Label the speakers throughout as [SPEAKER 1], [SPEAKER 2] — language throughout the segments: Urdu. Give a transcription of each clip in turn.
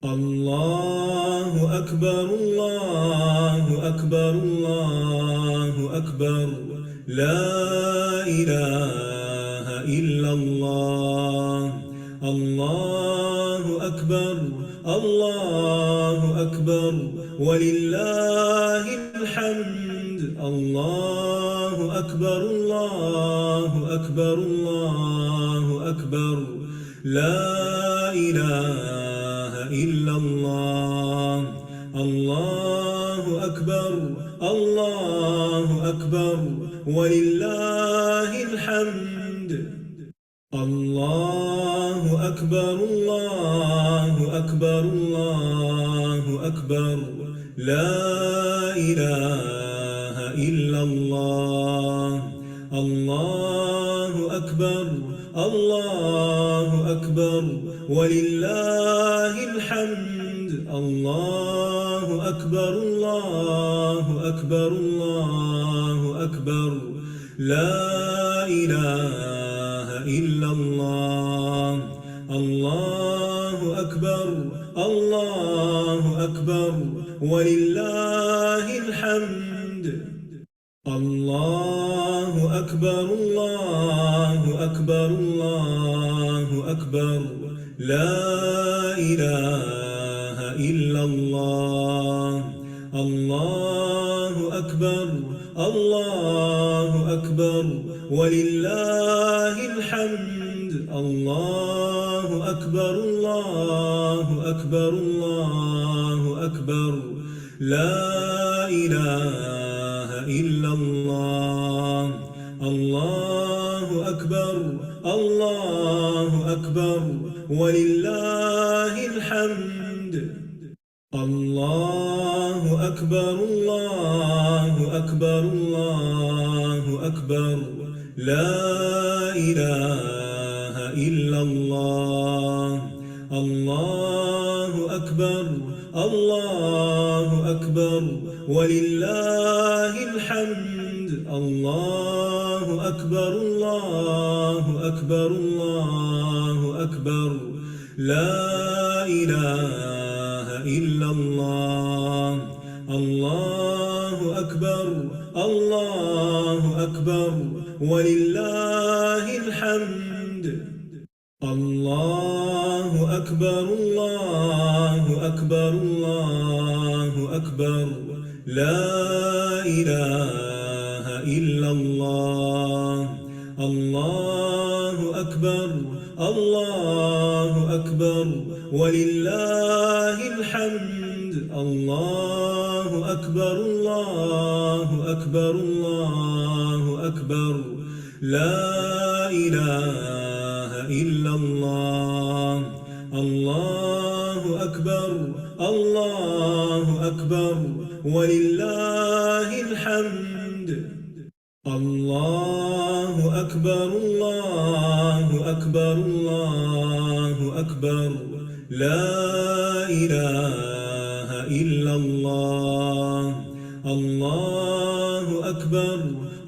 [SPEAKER 1] الله أكبر الله أكبر الله أكبر لا إله إلا الله الله أكبر الله أكبر ولله الحمد الله أكبر الله أكبر الله أكبر لا إله إلا الله الله أكبر الله أكبر ولله الحمد الله أكبر الله أكبر الله أكبر لا إله إلا الله الله أكبر الله أكبر ولله الحمد الله أكبر الله أكبر الله أكبر لا إله إلا الله الله أكبر الله أكبر ولله الحمد الله أكبر الله أكبر الله أكبر لا إله إلا الله الله أكبر الله أكبر ولله الحمد الله أكبر الله أكبر الله أكبر لا إله إلا الله الله أكبر الله أكبر ولله الحمد الله أكبر الله أكبر الله أكبر لا إله إلا الله الله أكبر الله أكبر ولله الحمد الله أكبر الله أكبر الله أكبر لا إله إلا الله الله أكبر الله أكبر ولله الحمد الله أكبر الله أكبر الله أكبر لا إله إلا الله الله أكبر الله أكبر ولله الحمد الله أكبر الله أكبر الله أكبر لا إله إلا الله الله أكبر الله أكبر ولله الحمد الله أكبر الله أكبر الله أكبر لا إله إلا الله الله أكبر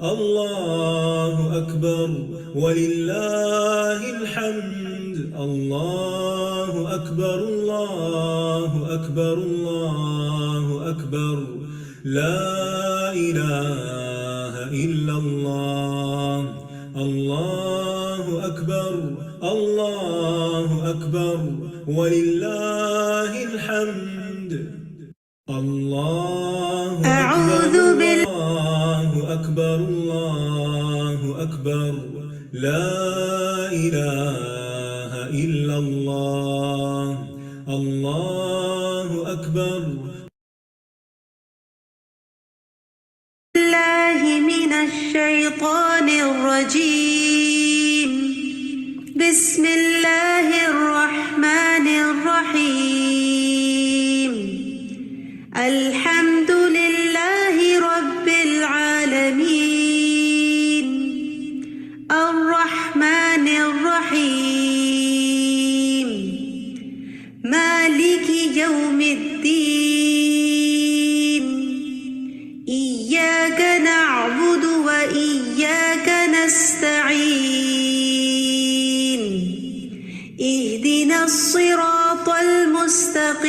[SPEAKER 1] الله أكبر ولله الحمد الله أكبر الله أكبر الله أكبر لا إله إلا الله الله أكبر الله أكبر ولله الحمد الله أكبر الله أكبر الله أكبر لا إله إلا الله الله أكبر
[SPEAKER 2] الله من الشيطان الرجيم بسم الله الرحمن الرحيم الحمد لله رب العالمين الرحمن الرحيم مالك يوم الدين إياك نعبد وإياك نستعين اهدنا الصراط المستقيم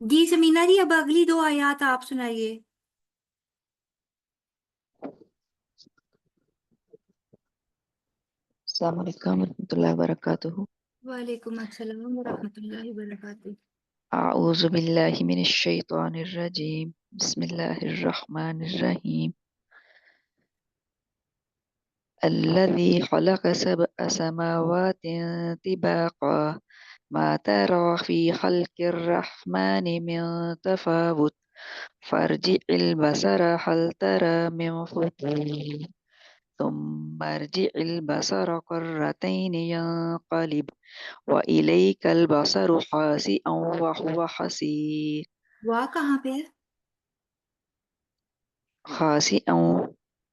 [SPEAKER 3] جی سمینا جی اب اگلی دو آیات آپ سنائیے.
[SPEAKER 4] السلام علیکم ورحمۃ اللہ وبرکاتہ.
[SPEAKER 3] وعلیکم السلام ورحمۃ اللہ وبرکاتہ.
[SPEAKER 4] اعوذ باللہ من الشیطان الرجیم. بسم اللہ الرحمن الرحیم. الذي خلق سبع سماوات طباقا ما ترى في خلق الرحمن من تفاوت فارجع البصر هل ترى من فطور ثم ارجع البصر كرتين ينقلب وإليك البصر خاسئا وهو حسير.
[SPEAKER 3] واہ کہاں پہ ہے؟
[SPEAKER 4] خاسئا.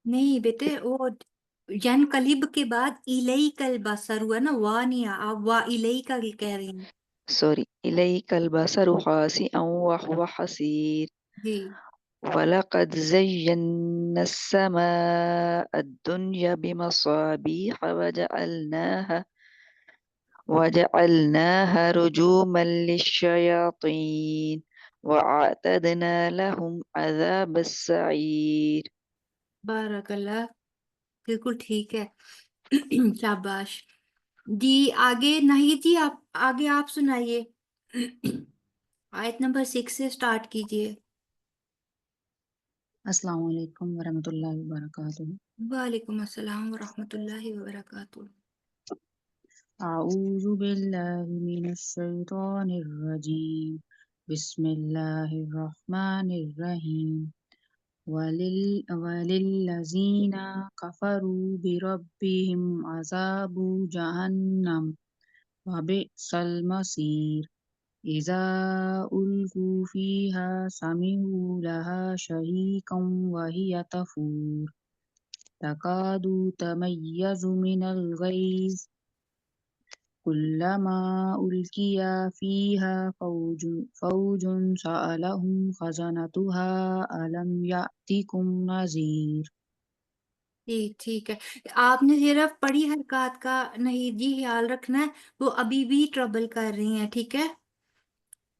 [SPEAKER 3] نہیں بیٹے وہ ینقلب کے بعد الیک البصر ہوا نا، واہ نہیں آپ واہ الیک کا کہہ رہی ہیں.
[SPEAKER 4] سوری. إليك البصر خاسئا وهو حسير.
[SPEAKER 3] جی
[SPEAKER 4] ولقد زينا السماء الدنيا بمصابيح وجعلناها رجوما للشياطين وأعتدنا لهم عذاب السعير.
[SPEAKER 3] بارک اللہ، بالکل ٹھیک ہے. شاباش. جی آگے نہیں جی آپ آگے آپ سنائیے. آیت نمبر 6 سے سٹارٹ کیجئے.
[SPEAKER 5] السلام علیکم ورحمۃ اللہ وبرکاتہ.
[SPEAKER 3] وعلیکم السلام ورحمۃ اللہ وبرکاتہ.
[SPEAKER 5] اعوذ باللہ من الشیطان الرجیم. بسم اللہ الرحمن الرحیم. وللذین کفروا بربهم عذاب جہنم وبئس المصیر. اذا القوا فیہا سمعوا لہا شہیقا وہی تفور تكاد تميز من الغيظ كلما ألقي فيها فوج سألهم خزنتها ألم يأتكم نذير.
[SPEAKER 3] ٹھیک ہے. آپ نے صرف پڑھی حرکات کا نہیں جی خیال رکھنا ہے، وہ ابھی بھی ٹربل کر رہی ہیں. ٹھیک ہے،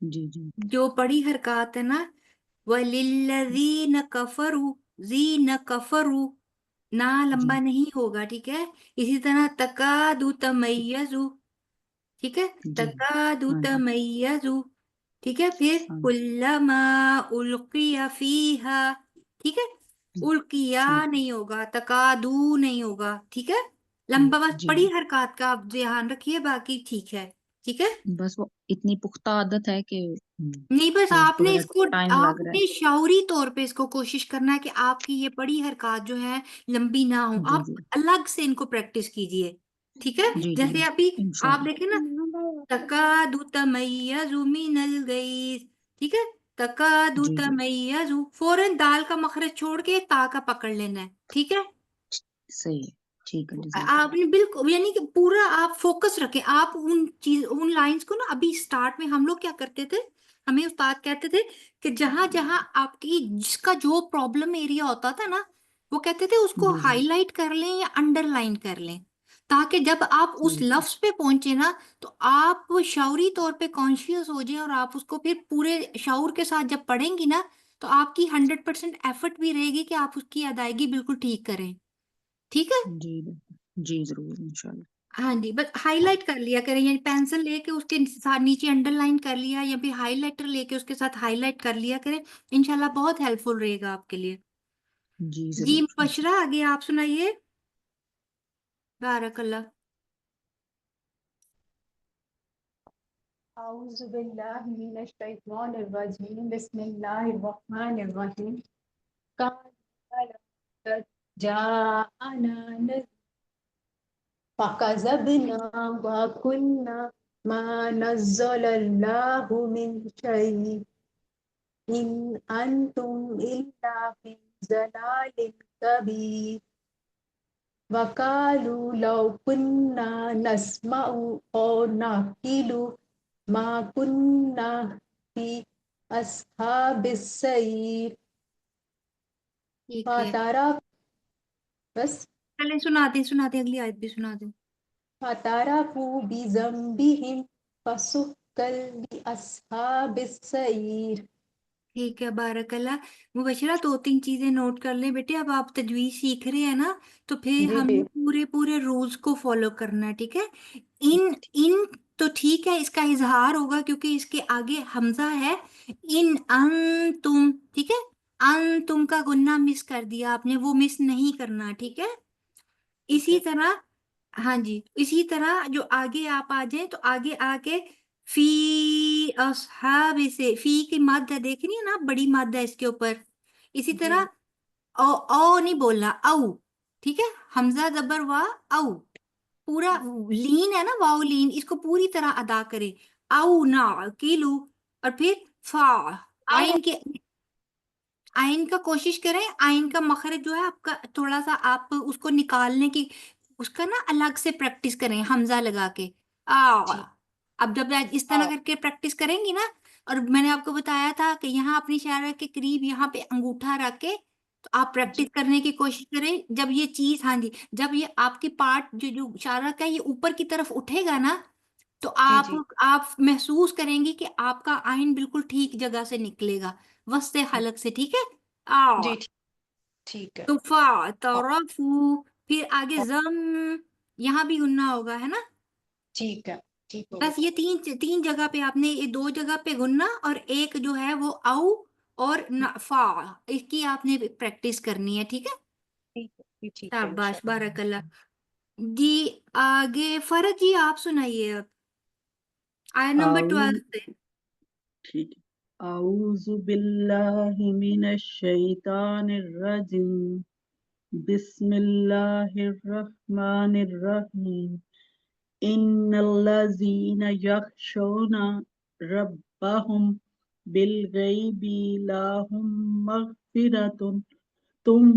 [SPEAKER 5] جی جی
[SPEAKER 3] جو پڑھی حرکات ہے نا، وَلِلَّذِينَ كَفَرُوا زِينَ كَفَرُوا نہ
[SPEAKER 5] جی
[SPEAKER 3] لمبا نہیں ہوگا. ٹھیک ہے، اسی طرح تَكَادُ تَمَيَّزُ. ٹھیک ہے،
[SPEAKER 5] جی.
[SPEAKER 3] تَكَادُ
[SPEAKER 5] ہاں جی.
[SPEAKER 3] تَمَيَّزُ. ٹھیک ہے، پھر
[SPEAKER 5] ہاں
[SPEAKER 3] كُلَّمَا أُلْقِيَ فِيهَا. ٹھیک ہے، القیا
[SPEAKER 5] ٹھیک.
[SPEAKER 3] نہیں ہوگا، تکادو نہیں ہوگا. ٹھیک ہے، لمبا بس
[SPEAKER 5] جی
[SPEAKER 3] پڑھی حرکات کا آپ دھیان رکھیے، باقی ٹھیک ہے. ٹھیک ہے،
[SPEAKER 5] بس وہ اتنی پختہ عادت ہے کہ
[SPEAKER 3] نہیں بس آپ نے
[SPEAKER 5] تھوڑا
[SPEAKER 3] اس کو
[SPEAKER 5] ٹائم لگ
[SPEAKER 3] آپ
[SPEAKER 5] رہا
[SPEAKER 3] نے شعوری طور پہ اس کو کوشش کرنا ہے کہ آپ کی یہ پڑھی حرکات جو ہیں لمبی نہ ہوں.
[SPEAKER 5] ہے. جی
[SPEAKER 3] آپ
[SPEAKER 5] جی
[SPEAKER 3] الگ سے ان کو پریکٹس کیجئے. ٹھیک ہے،
[SPEAKER 5] جی جی
[SPEAKER 3] جیسے ابھی آپ
[SPEAKER 5] انشاءاللہ.
[SPEAKER 3] دیکھیں نا، تکادو تمیز من الغیظ. ٹھیک ہے، تکادو
[SPEAKER 5] جی جی
[SPEAKER 3] تمیز، فوراً دال کا مخرج چھوڑ کے تا کا پکڑ لینا ہے. ٹھیک ہے،
[SPEAKER 5] صحیح ہے. ٹھیک ہے. جزاک
[SPEAKER 3] آپ نے بالکل یعنی کہ پورا آپ فوکس رکھیں. آپ ان لائنز کو نا ابھی سٹارٹ میں ہم لوگ کیا کرتے تھے، ہمیں استاد کہتے تھے کہ جہاں جہاں آپ کی جس کا جو پرابلم ایریا ہوتا تھا نا، وہ کہتے تھے اس کو
[SPEAKER 5] جی جی
[SPEAKER 3] ہائی لائٹ کر لیں یا انڈر لائن کر لیں، تاکہ جب آپ اس
[SPEAKER 5] صحیح.
[SPEAKER 3] لفظ پہ پہنچے نا تو آپ شعوری طور پہ کانشیس ہو جائیں اور آپ اس کو پھر پورے شعور کے ساتھ جب پڑھیں گی نا تو آپ کی 100% ایفرٹ بھی رہے گی کہ آپ اس کی ادائیگی بالکل ٹھیک کریں. ٹھیک ہے،
[SPEAKER 5] جی جی ضرور انشاءاللہ.
[SPEAKER 3] ہاں جی، بس ہائی لائٹ کر لیا کریں، یعنی پینسل لے کے اس کے ساتھ نیچے انڈر لائن کر لیا یا پھر ہائی لائٹر لے کے اس کے ساتھ ہائی لائٹ کر لیا کریں. انشاءاللہ بہت ہیلپ فل رہے گا آپ کے لیے.
[SPEAKER 5] جی
[SPEAKER 3] جی
[SPEAKER 5] ضرور.
[SPEAKER 3] مبشرہ آگے آپ سنائیے. بارک اللہ.
[SPEAKER 6] أعوذ بالله من الشيطان الرجيم بسم الله الرحمن الرحيم قال جاءنا نذير فكذبنا وقلنا ما نزل الله من شيء إن أنتم إلا في ضلال كبير وقالوا لو كنا نسمع أو نعقل ما كنا في أصحاب السعير
[SPEAKER 3] ٹھیک ہے،
[SPEAKER 6] فترى بس
[SPEAKER 3] چلیں سنا دیں اگلی آیت بھی سنا دیں.
[SPEAKER 6] فاعترفوا بذنبهم لأصحاب السعير.
[SPEAKER 3] ٹھیک ہے، بارک اللہ. مبشرہ 2-3 چیزیں نوٹ کر لیں بیٹے. اب آپ تجویز سیکھ رہے ہیں نا، تو پھر
[SPEAKER 6] جی
[SPEAKER 3] ہم
[SPEAKER 6] جی
[SPEAKER 3] نے پورے رولز کو فالو کرنا ہے. ٹھیک ہے. ان تو ٹھیک ہے، اس کا اظہار ہوگا کیونکہ اس کے آگے حمزہ ہے. انتم، ٹھیک ہے. انتم کا گنہ مس کر دیا آپ نے، وہ مس نہیں کرنا. ٹھیک ہے. اسی طرح، ہاں جی، اسی طرح جو آگے آپ آ جائیں تو آگے آ کے فی اصحاب سے، فی کی مد ہے، دیکھ رہی ہے نا، بڑی مد ہے اس کے اوپر. اسی طرح او نہیں بولنا، او. ٹھیک ہے. حمزہ زبر وا، او. پورا لین ہے نا، واؤ لین، اس کو پوری طرح ادا کرے. او نا کیلو. اور پھر فا، آئین کے، آئین کا کوشش کریں، آئین کا مخرج جو ہے آپ کا تھوڑا سا آپ اس کو نکالنے کی، اس کا نا الگ سے پریکٹس کریں حمزہ لگا کے. اب جب اس طرح کر کے پریکٹس کریں گی نا، اور میں نے آپ کو بتایا تھا کہ یہاں اپنی اشارہ کے قریب یہاں پہ انگوٹھا رکھ کے تو آپ پریکٹس کرنے کی کوشش کریں. جب یہ چیز، ہاں جی، جب یہ آپ کی پارٹ جو اشارہ کا یہ اوپر کی طرف اٹھے گا نا، تو آپ محسوس کریں گی کہ آپ کا آئین بالکل ٹھیک جگہ سے نکلے گا، وسط حلق سے. ٹھیک ہے.
[SPEAKER 7] ٹھیک ہے.
[SPEAKER 3] تفا طرفو، پھر آگے زم، یہاں بھی گننا ہوگا، ہے نا.
[SPEAKER 7] ٹھیک ہے. ٹھیک ہو
[SPEAKER 3] بس یہ تین جگہ پہ آپ نے، یہ 2 جگہ پہ گننا اور ایک جو ہے وہ او اور فا، اس کی آپ نے پریکٹس کرنی ہے. ٹھیک ہے.
[SPEAKER 7] ٹھیک ہے
[SPEAKER 3] شاباش،
[SPEAKER 7] انشاءاللہ.
[SPEAKER 3] بارک اللہ. جی آگے فرج جی آپ سنائیے اب آیت نمبر 12 سے.
[SPEAKER 8] ٹھیک ہے. اعوذ باللہ من الشیطان الرجیم. بسم اللہ الرحمن الرحیم. ان الذین یخشون ربهم بالغیب لهم مغفرۃ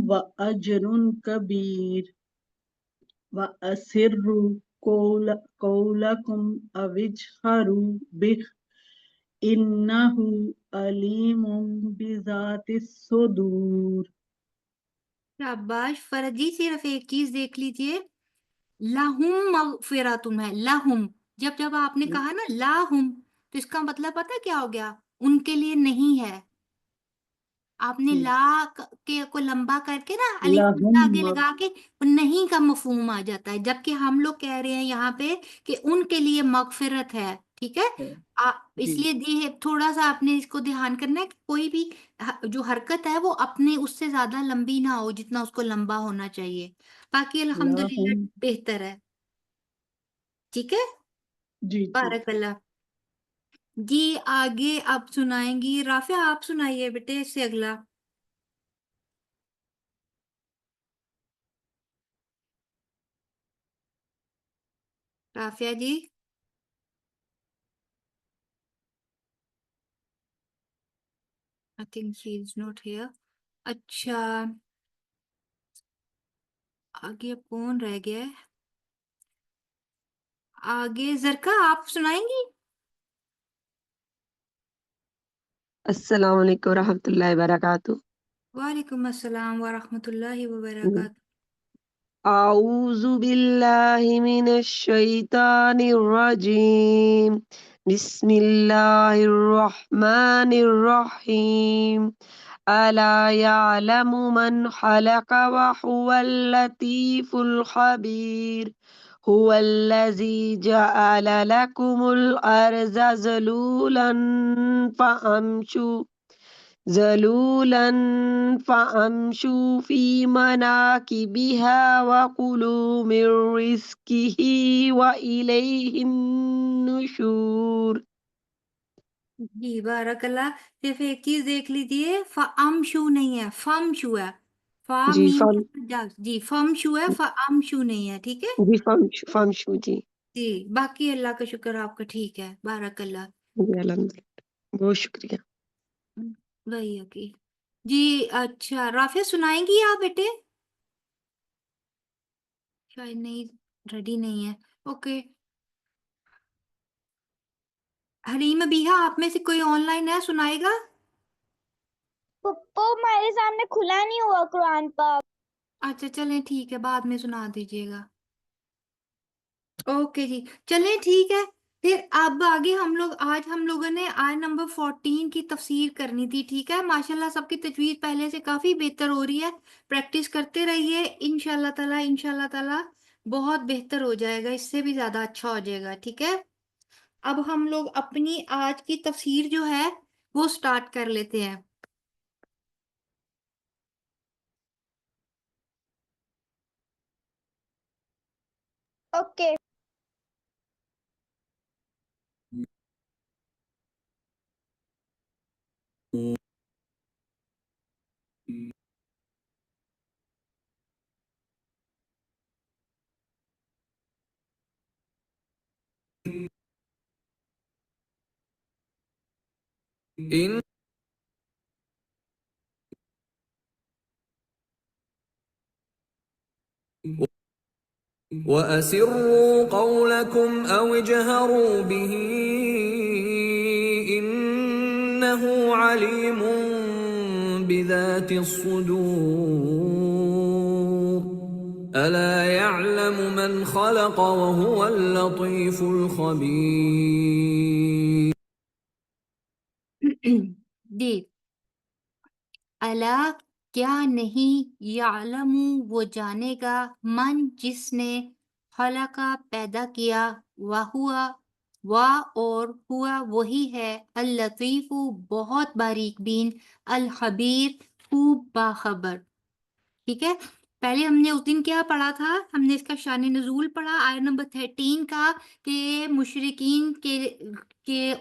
[SPEAKER 8] واجر کبیر. وَأَسِرُّوا قَوْلَكُمْ أَوِ اجْهَرُوا بِهِ إِنَّهُ عَلِيمٌ بِذَاتِ الصُّدُورِ.
[SPEAKER 3] شاباش. فرج جی صرف ایک چیز دیکھ لیجئے، لہم مغفراتم ہے، لہم. جب آپ نے کہا نا لاہم، تو اس کا مطلب پتہ کیا ہو گیا؟ ان کے لیے نہیں ہے. آپ نے
[SPEAKER 8] ٹھیک.
[SPEAKER 3] لا کے کو لمبا کر کے نا، الف
[SPEAKER 8] لہم
[SPEAKER 3] آگے لگا کے نہیں کا مفہوم آ جاتا ہے، جبکہ ہم لوگ کہہ رہے ہیں یہاں پہ کہ ان کے لیے مغفرت ہے. ٹھیک ہے. اس
[SPEAKER 8] جی
[SPEAKER 3] لیے تھوڑا سا آپ نے اس کو دھیان کرنا ہے کہ کوئی بھی جو حرکت ہے وہ اپنے اس سے زیادہ لمبی نہ ہو جتنا اس کو لمبا ہونا چاہیے. باقی الحمدللہ
[SPEAKER 8] لہم.
[SPEAKER 3] بہتر ہے. ٹھیک ہے.
[SPEAKER 8] جی ٹھیک.
[SPEAKER 3] بارک اللہ. جی آگے آپ سنائیں گی رافعہ، آپ سنائیے بیٹے اس سے اگلا. رافعہ جی. I think she is not here. اچھا آگے اب کون رہ گیا ہے؟ آگے زرکا آپ سنائیں گی؟
[SPEAKER 9] السلام علیکم ورحمۃ اللہ وبرکاتہ.
[SPEAKER 3] وعلیکم السلام ورحمۃ اللہ وبرکاتہ.
[SPEAKER 9] اعوذ باللہ من الشیطان الرجیم. بسم اللہ الرحمن الرحیم. الا يعلم من خلق وهو اللطیف الخبیر. هو الذی جعل لكم الارض ذلولا فامشوا في مناكبها وكلوا من رزقه وإليه النشور.
[SPEAKER 3] جی بارک اللہ. صرف ایک چیز دیکھ لیجئے، فَأَمْشُو نہیں ہے، فَمْشُو ہے. فا
[SPEAKER 9] جی
[SPEAKER 3] میم کے ساتھ جی فَمْشُو ہے، فَأَمْشُو نہیں ہے. ٹھیک ہے.
[SPEAKER 9] فامشو جی.
[SPEAKER 3] جی باقی اللہ کا شکر آپ کا ٹھیک ہے. بارک اللہ.
[SPEAKER 9] جی الحمدللہ، بہت شکریہ.
[SPEAKER 3] وہی اوکے. جی اچھا رافعہ سنائیں گی آپ بیٹے؟ شاید نہیں، ریڈی نہیں ہے. اوکے. حلیم ابیہا آپ میں سے کوئی آن لائن ہے، سنائے گا؟
[SPEAKER 10] پپو ہمارے سامنے کھلا نہیں ہوا قرآن پاک.
[SPEAKER 3] اچھا چلیں ٹھیک ہے، بعد میں سنا دیجیے گا. اوکے جی چلیں ٹھیک ہے. پھر اب آگے آج ہم لوگوں نے آیت نمبر 14 کی تفسیر کرنی تھی. ٹھیک ہے، ماشاءاللہ سب کی تجوید پہلے سے کافی بہتر ہو رہی ہے. پریکٹس کرتے رہیے، انشاءاللہ تعالی بہت بہتر ہو جائے گا، اس سے بھی زیادہ اچھا ہو جائے گا. ٹھیک ہے، اب ہم لوگ اپنی آج کی تفسیر جو ہے وہ سٹارٹ کر لیتے ہیں.
[SPEAKER 10] اوکے.
[SPEAKER 11] إن وأسروا قولكم أو اجهروا به إنه عليم بذات الصدور ألا يعلم من خلق وهو اللطيف الخبير.
[SPEAKER 3] جی، اللہ کیا نہیں، یعلم وہ جانے گا، من جس نے، خلقہ پیدا کیا، وہوا اور ہوا وہی ہے، اللطیف بہت باریک بین، الخبیر خوب باخبر. ٹھیک ہے، پہلے ہم نے اس دن کیا پڑھا تھا؟ ہم نے اس کا شان نزول پڑھا آیت نمبر 13 کا، کہ مشرقین کے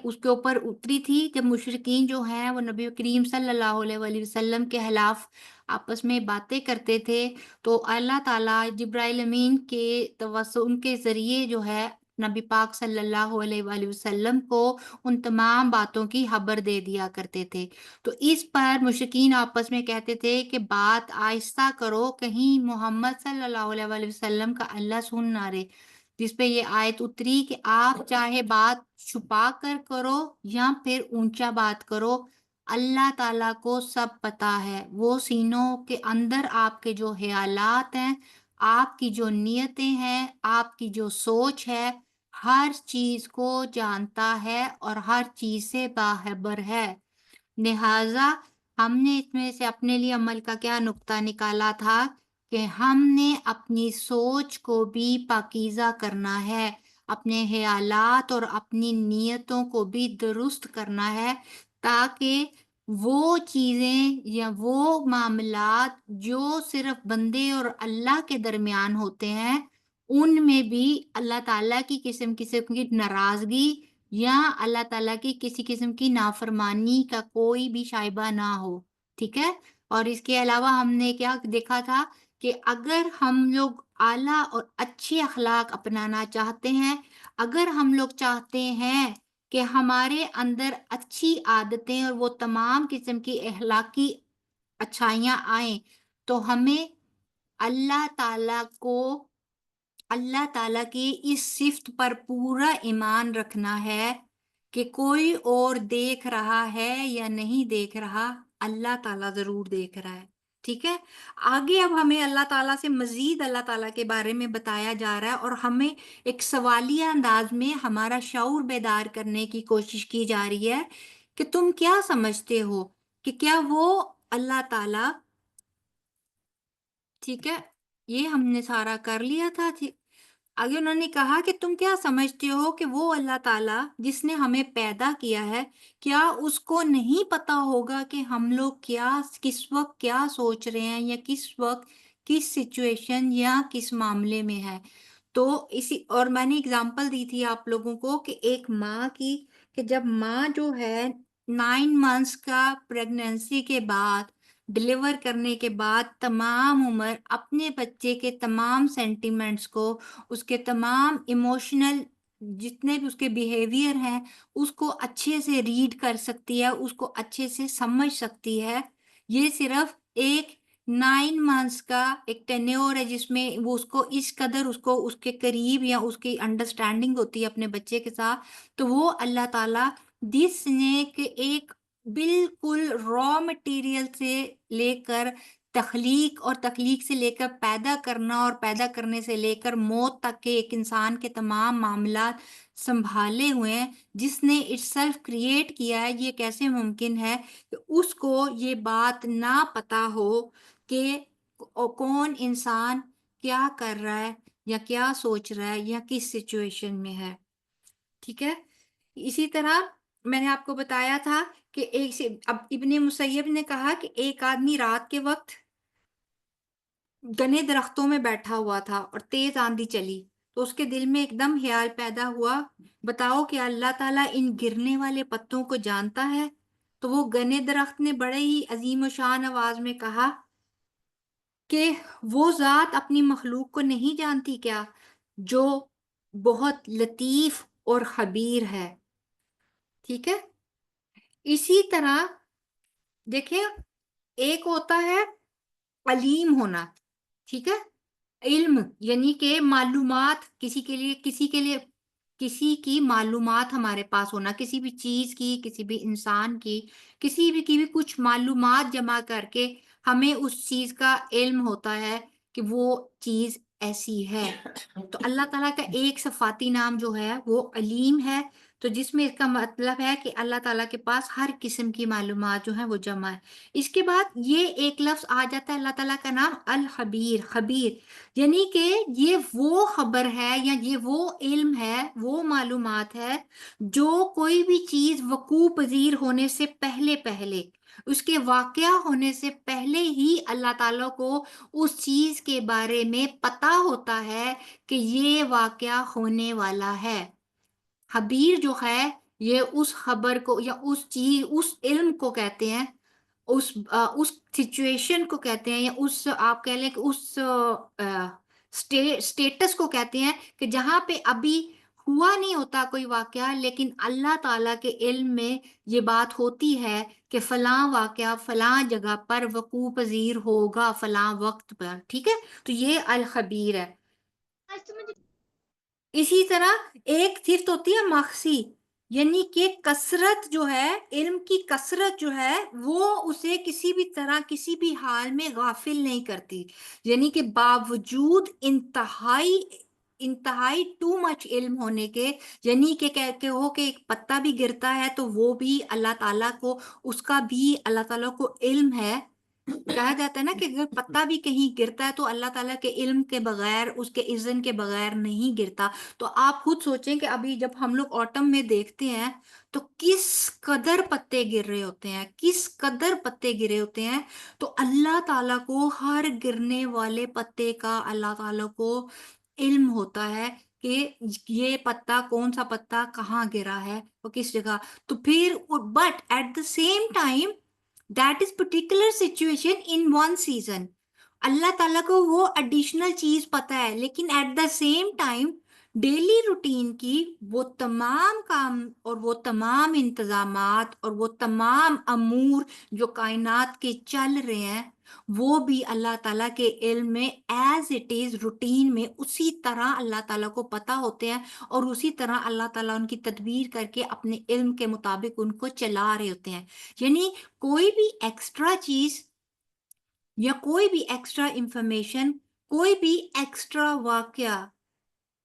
[SPEAKER 3] اس کے اوپر اتری تھی جب مشرقین جو ہیں وہ نبی کریم صلی اللہ علیہ وآلہ وسلم کے خلاف آپس میں باتیں کرتے تھے، تو اللہ تعالیٰ جبرائیل امین کے توسط ان کے ذریعے جو ہے نبی پاک صلی اللہ علیہ وآلہ وسلم کو ان تمام باتوں کی خبر دے دیا کرتے تھے. تو اس پر مشرکین آپس میں کہتے تھے کہ بات آہستہ کرو، کہیں محمد صلی اللہ علیہ وآلہ وسلم کا اللہ سن نہ رہے، جس پہ یہ آیت اتری کہ آپ چاہے بات چھپا کر کرو یا پھر اونچا بات کرو، اللہ تعالیٰ کو سب پتا ہے، وہ سینوں کے اندر آپ کے جو خیالات ہیں، آپ کی جو نیتیں ہیں، آپ کی جو سوچ ہے، ہر چیز کو جانتا ہے اور ہر چیز سے باخبر ہے. لہٰذا ہم نے اس میں سے اپنے لیے عمل کا کیا نقطہ نکالا تھا کہ ہم نے اپنی سوچ کو بھی پاکیزہ کرنا ہے، اپنے خیالات اور اپنی نیتوں کو بھی درست کرنا ہے، تاکہ وہ چیزیں یا وہ معاملات جو صرف بندے اور اللہ کے درمیان ہوتے ہیں، ان میں بھی اللہ تعالیٰ کی قسم کی ناراضگی یا اللہ تعالیٰ کی کسی قسم کی نافرمانی کا کوئی بھی شائبہ نہ ہو. ٹھیک ہے، اور اس کے علاوہ ہم نے کیا دیکھا تھا کہ اگر ہم لوگ اعلیٰ اور اچھے اخلاق اپنانا چاہتے ہیں، اگر ہم لوگ چاہتے ہیں کہ ہمارے اندر اچھی عادتیں اور وہ تمام قسم کی اخلاقی اچھائیاں آئیں، تو ہمیں اللہ تعالیٰ کی اس صفت پر پورا ایمان رکھنا ہے کہ کوئی اور دیکھ رہا ہے یا نہیں دیکھ رہا، اللہ تعالیٰ ضرور دیکھ رہا ہے. ٹھیک ہے، آگے اب ہمیں اللہ تعالیٰ سے مزید اللہ تعالیٰ کے بارے میں بتایا جا رہا ہے، اور ہمیں ایک سوالیہ انداز میں ہمارا شعور بیدار کرنے کی کوشش کی جا رہی ہے کہ تم کیا سمجھتے ہو کہ کیا وہ اللہ تعالیٰ، ٹھیک ہے، یہ ہم نے سارا کر لیا تھا. آگے انہوں نے کہا کہ تم کیا سمجھتے ہو کہ وہ اللہ تعالیٰ جس نے ہمیں پیدا کیا ہے، کیا اس کو نہیں پتا ہوگا کہ ہم لوگ کس وقت کیا سوچ رہے ہیں، یا کس وقت کس سچویشن یا کس معاملے میں ہے. تو اور میں نے اگزامپل دی تھی آپ لوگوں کو کہ ایک ماں کی، کہ جب ماں جو ہے 9 منتھس کا پریگنینسی کے بعد، ڈلیور کرنے کے بعد تمام عمر اپنے بچے کے تمام سینٹیمنٹس کو، اس کے تمام ایموشنل جتنے بھی اس کے بیہیویئر ہیں، اس کو اچھے سے ریڈ کر سکتی ہے، اس کو اچھے سے سمجھ سکتی ہے. یہ صرف ایک 9 منتھس کا ایک ٹینیور ہے جس میں وہ اس کو اس قدر اس کے قریب یا اس کی انڈرسٹینڈنگ ہوتی ہے اپنے بچے کے ساتھ. تو وہ اللہ تعالیٰ جس نے کہ ایک بالکل را مٹیریل سے لے کر تخلیق، اور تخلیق سے لے کر پیدا کرنا، اور پیدا کرنے سے لے کر موت تک کے ایک انسان کے تمام معاملات سنبھالے ہوئے ہیں، جس نے اٹ سیلف کریٹ کیا ہے، یہ کیسے ممکن ہے کہ اس کو یہ بات نہ پتا ہو کہ کون انسان کیا کر رہا ہے یا کیا سوچ رہا ہے یا کس سچویشن میں ہے. ٹھیک ہے. اسی طرح میں نے آپ کو بتایا تھا کہ اب ابن مسیب نے کہا کہ ایک آدمی رات کے وقت گنے درختوں میں بیٹھا ہوا تھا اور تیز آندھی چلی، تو اس کے دل میں ایک دم خیال پیدا ہوا، بتاؤ کہ اللہ تعالیٰ ان گرنے والے پتوں کو جانتا ہے؟ تو وہ گنے درخت نے بڑے ہی عظیم و شان آواز میں کہا کہ وہ ذات اپنی مخلوق کو نہیں جانتی کیا، جو بہت لطیف اور خبیر ہے. ٹھیک ہے. اسی طرح دیکھیں، ایک ہوتا ہے علیم ہونا، ٹھیک ہے، علم یعنی کہ معلومات، کسی کی معلومات ہمارے پاس ہونا، کسی بھی چیز کی، کسی بھی انسان کی، کسی بھی کچھ معلومات جمع کر کے ہمیں اس چیز کا علم ہوتا ہے کہ وہ چیز ایسی ہے. تو اللہ تعالیٰ کا ایک صفاتی نام جو ہے وہ علیم ہے، تو جس میں اس کا مطلب ہے کہ اللہ تعالیٰ کے پاس ہر قسم کی معلومات جو ہیں وہ جمع ہے. اس کے بعد یہ ایک لفظ آ جاتا ہے اللہ تعالیٰ کا نام الخبیر، خبیر، یعنی کہ یہ وہ خبر ہے یا یہ وہ علم ہے، وہ معلومات ہے جو کوئی بھی چیز وقوع پذیر ہونے سے پہلے اس کے واقعہ ہونے سے پہلے ہی اللہ تعالیٰ کو اس چیز کے بارے میں پتا ہوتا ہے کہ یہ واقعہ ہونے والا ہے. خبیر جو ہے یہ اس خبر کو یا اس چیز، اس علم کو کہتے ہیں، اس سچویشن کو کہتے ہیں، یا اس آپ کہہ لیں کہ اس سٹیٹس کو کہتے ہیں کہ جہاں پہ ابھی ہوا نہیں ہوتا کوئی واقعہ، لیکن اللہ تعالیٰ کے علم میں یہ بات ہوتی ہے کہ فلاں واقعہ فلاں جگہ پر وقوع پذیر ہوگا فلاں وقت پر. ٹھیک ہے. تو یہ الخبیر ہے. اسی طرح ایک صفت ہوتی ہے مخصی، یعنی کہ کثرت جو ہے، علم کی کثرت جو ہے وہ اسے کسی بھی طرح کسی بھی حال میں غافل نہیں کرتی، یعنی کہ باوجود انتہائی ٹو مچ علم ہونے کے، یعنی کہ کہتے ہو کہ ایک پتا بھی گرتا ہے تو وہ بھی اللہ تعالیٰ کو، اس کا بھی اللہ تعالیٰ کو علم ہے. کہا جاتا ہے نا کہ اگر پتا بھی کہیں گرتا ہے تو اللہ تعالیٰ کے علم کے بغیر، اس کے اذن کے بغیر نہیں گرتا. تو آپ خود سوچیں کہ ابھی جب ہم لوگ آٹم میں دیکھتے ہیں تو کس قدر پتے گر رہے ہوتے ہیں، کس قدر پتے گرے ہوتے ہیں. تو اللہ تعالیٰ کو ہر گرنے والے پتے کا اللہ تعالیٰ کو علم ہوتا ہے کہ یہ پتا، کون سا پتا کہاں گرا ہے اور کس جگہ. تو پھر but at the same time that is particular situation in one season. اللہ تعالیٰ کو وہ ایڈیشنل چیز پتا ہے، لیکن at the same time daily routine کی وہ تمام کام اور وہ تمام انتظامات اور وہ تمام امور جو کائنات کے چل رہے ہیں وہ بھی اللہ تعالیٰ کے علم میں ایز اٹ از روٹین میں اسی طرح اللہ تعالیٰ کو پتا ہوتے ہیں، اور اسی طرح اللہ تعالیٰ ان کی تدبیر کر کے اپنے علم کے مطابق ان کو چلا رہے ہوتے ہیں. یعنی کوئی بھی ایکسٹرا چیز یا کوئی بھی ایکسٹرا انفارمیشن، کوئی بھی ایکسٹرا واقعہ،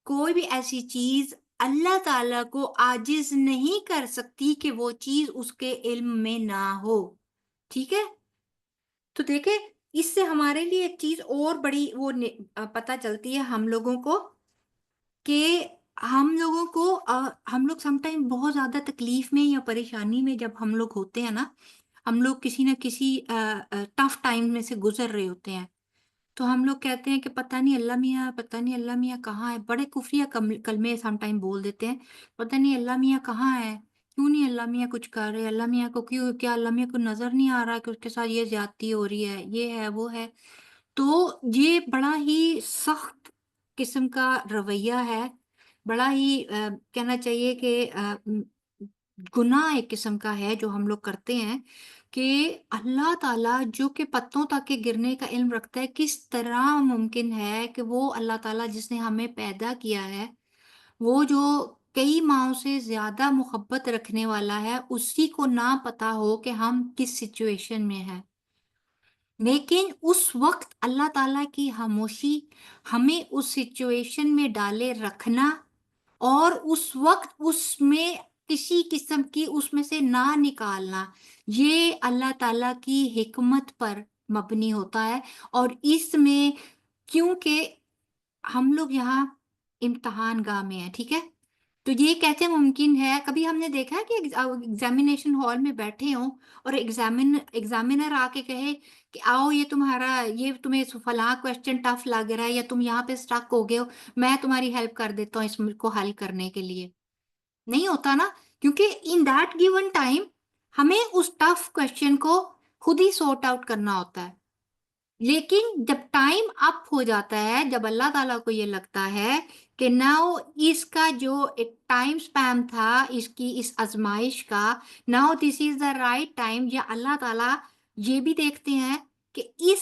[SPEAKER 3] کوئی بھی ایسی چیز اللہ تعالیٰ کو عاجز نہیں کر سکتی کہ وہ چیز اس کے علم میں نہ ہو. ٹھیک ہے. تو دیکھیں اس سے ہمارے لیے ایک چیز اور بڑی وہ پتہ چلتی ہے ہم لوگوں کو کہ ہم لوگ سم ٹائم بہت زیادہ تکلیف میں یا پریشانی میں جب ہم لوگ ہوتے ہیں نا، ہم لوگ کسی نہ کسی ٹف ٹائم میں سے گزر رہے ہوتے ہیں، تو ہم لوگ کہتے ہیں کہ پتہ نہیں اللہ میاں، پتہ نہیں اللہ میاں کہاں ہے. بڑے کفریہ کلمے سم ٹائم بول دیتے ہیں، پتہ نہیں اللہ میاں کہاں ہے، کیوں نہیں اللہ میاں کچھ کر رہے، اللہ میاں کو کیا اللہ میاں کو نظر نہیں آ رہا کہ اس کے ساتھ یہ زیادتی ہو رہی ہے، یہ ہے وہ ہے. تو یہ بڑا ہی سخت قسم کا رویہ ہے، بڑا ہی کہنا چاہیے کہ گناہ ایک قسم کا ہے جو ہم لوگ کرتے ہیں کہ اللہ تعالیٰ جو کہ پتوں تک کے گرنے کا علم رکھتا ہے، کس طرح ممکن ہے کہ وہ اللہ تعالیٰ جس نے ہمیں پیدا کیا ہے، وہ جو کئی ماہوں سے زیادہ محبت رکھنے والا ہے، اسی کو نہ پتا ہو کہ ہم کس سچویشن میں ہیں. لیکن اس وقت اللہ تعالیٰ کی خاموشی ہمیں اس سچویشن میں ڈالے رکھنا اور اس وقت اس میں کسی قسم کی اس میں سے نہ نکالنا، یہ اللہ تعالیٰ کی حکمت پر مبنی ہوتا ہے. اور اس میں کیونکہ ہم لوگ یہاں امتحان گاہ میں ہیں، ٹھیک ہے، تو یہ کیسے ممکن ہے؟ کبھی ہم نے دیکھا ہے کہ ایگزامینیشن ہال میں بیٹھے ہوں اور ایگزامینر آ کے کہے کہ آؤ یہ تمہیں فلاں کویسچن ٹف لگ رہا ہے یا تم یہاں پہ اسٹک ہو گئے ہو، میں تمہاری ہیلپ کر دیتا ہوں اس کو حل کرنے کے لیے. نہیں ہوتا نا، کیونکہ ان دیٹ گیون ٹائم ہمیں اس ٹف کویسچن کو خود ہی سورٹ آؤٹ کرنا ہوتا ہے. لیکن جب ٹائم اپ ہو جاتا ہے، جب اللہ تعالیٰ کو یہ لگتا ہے کہ ناؤ اس کا جو ایک ٹائم سپیم تھا اس آزمائش کا، now this is the right time, یا اللہ تعالیٰ یہ بھی دیکھتے ہیں کہ اس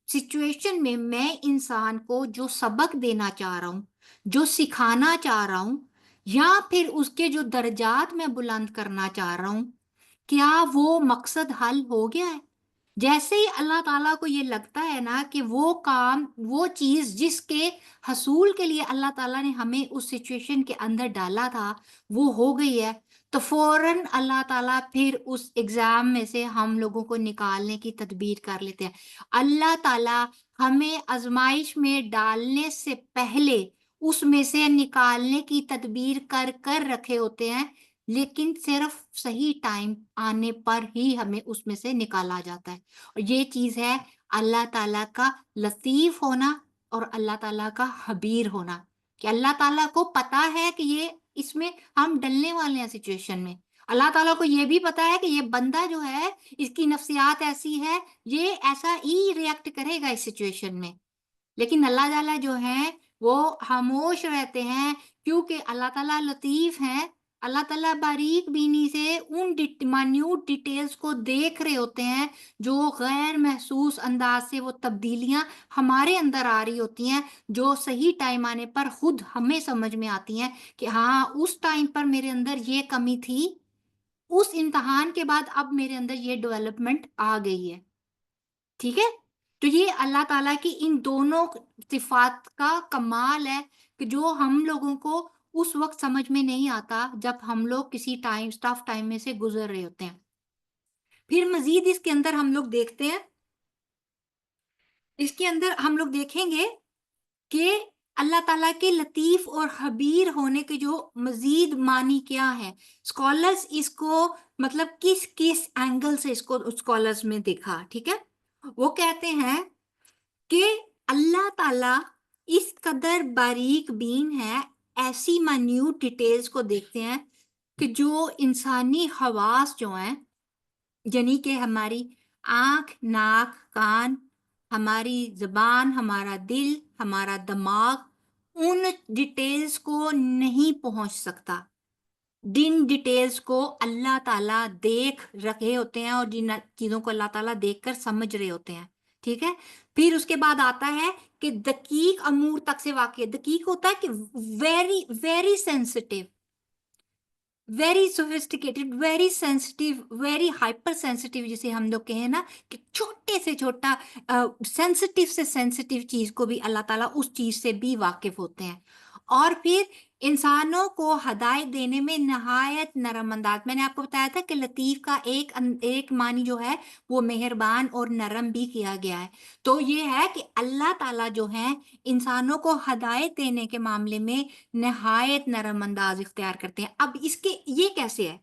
[SPEAKER 3] سچویشن میں انسان کو جو سبق دینا چاہ رہا ہوں، جو سکھانا چاہ رہا ہوں، یا پھر اس کے جو درجات میں بلند کرنا چاہ رہا ہوں، کیا وہ مقصد حل ہو گیا ہے؟ جیسے ہی اللہ تعالیٰ کو یہ لگتا ہے نا کہ وہ کام، وہ چیز جس کے حصول کے لیے اللہ تعالیٰ نے ہمیں اس سچویشن کے اندر ڈالا تھا وہ ہو گئی ہے، تو فوراً اللہ تعالیٰ پھر اس ایگزام میں سے ہم لوگوں کو نکالنے کی تدبیر کر لیتے ہیں. اللہ تعالیٰ ہمیں آزمائش میں ڈالنے سے پہلے اس میں سے نکالنے کی تدبیر کر رکھے ہوتے ہیں، لیکن صرف صحیح ٹائم آنے پر ہی ہمیں اس میں سے نکالا جاتا ہے. اور یہ چیز ہے اللہ تعالیٰ کا لطیف ہونا اور اللہ تعالیٰ کا خبیر ہونا، کہ اللہ تعالیٰ کو پتا ہے کہ یہ اس میں ہم ڈلنے والے ہیں سچویشن میں. اللہ تعالیٰ کو یہ بھی پتا ہے کہ یہ بندہ جو ہے اس کی نفسیات ایسی ہے، یہ ایسا ہی ریئیکٹ کرے گا اس سچویشن میں. لیکن اللہ تعالیٰ جو ہیں وہ خاموش رہتے ہیں، کیونکہ اللہ تعالیٰ لطیف ہیں. اللہ تعالیٰ باریک بینی سے ان مائنیوٹ ڈیٹیلز کو دیکھ رہے ہوتے ہیں جو غیر محسوس انداز سے وہ تبدیلیاں ہمارے اندر آ رہی ہوتی ہیں، جو صحیح ٹائم آنے پر خود ہمیں سمجھ میں آتی ہیں کہ ہاں اس ٹائم پر میرے اندر یہ کمی تھی، اس امتحان کے بعد اب میرے اندر یہ ڈیولپمنٹ آ گئی ہے. ٹھیک ہے، تو یہ اللہ تعالیٰ کی ان دونوں صفات کا کمال ہے کہ جو ہم لوگوں کو اس وقت سمجھ میں نہیں آتا جب ہم لوگ کسی ٹف ٹائم میں سے گزر رہے ہوتے ہیں. پھر مزید اس کے اندر ہم لوگ دیکھتے ہیں، اس کے اندر ہم لوگ دیکھیں گے کہ اللہ تعالیٰ کے لطیف اور خبیر ہونے کے جو مزید معنی کیا ہے. اسکالرز اس کو مطلب کس اینگل سے اس کو اسکالرز میں دیکھا، ٹھیک ہے. وہ کہتے ہیں کہ اللہ تعالیٰ اس قدر باریک بین ہے، ایسی مائنیوٹ ڈیٹیلز کو دیکھتے ہیں کہ جو انسانی حواس جو ہیں، یعنی کہ ہماری آنکھ، ناک، کان، ہماری زبان، ہمارا دل، ہمارا دماغ، ان ڈیٹیلز کو نہیں پہنچ سکتا. جن ڈیٹیلز کو اللہ تعالیٰ دیکھ رکھے ہوتے ہیں اور جن چیزوں کو اللہ تعالیٰ دیکھ کر سمجھ رہے ہوتے ہیں، ٹھیک ہے. پھر اس کے بعد آتا ہے کہ دقیق امور تک سے واقع. دقیق ہوتا ہے کہ very very sensitive, very sophisticated, very sensitive, very hyper sensitive, جسے ہم لوگ کہیں نا کہ چھوٹے سے چھوٹا سینسٹیو سے سینسٹیو چیز کو بھی اللہ تعالیٰ اس چیز سے بھی واقف ہوتے ہیں. اور پھر انسانوں کو ہدایت دینے میں نہایت نرم انداز. میں نے آپ کو بتایا تھا کہ لطیف کا ایک معنی جو ہے وہ مہربان اور نرم بھی کیا گیا ہے. تو یہ ہے کہ اللہ تعالیٰ جو ہیں انسانوں کو ہدایت دینے کے معاملے میں نہایت نرم انداز اختیار کرتے ہیں. اب اس کے یہ کیسے ہے؟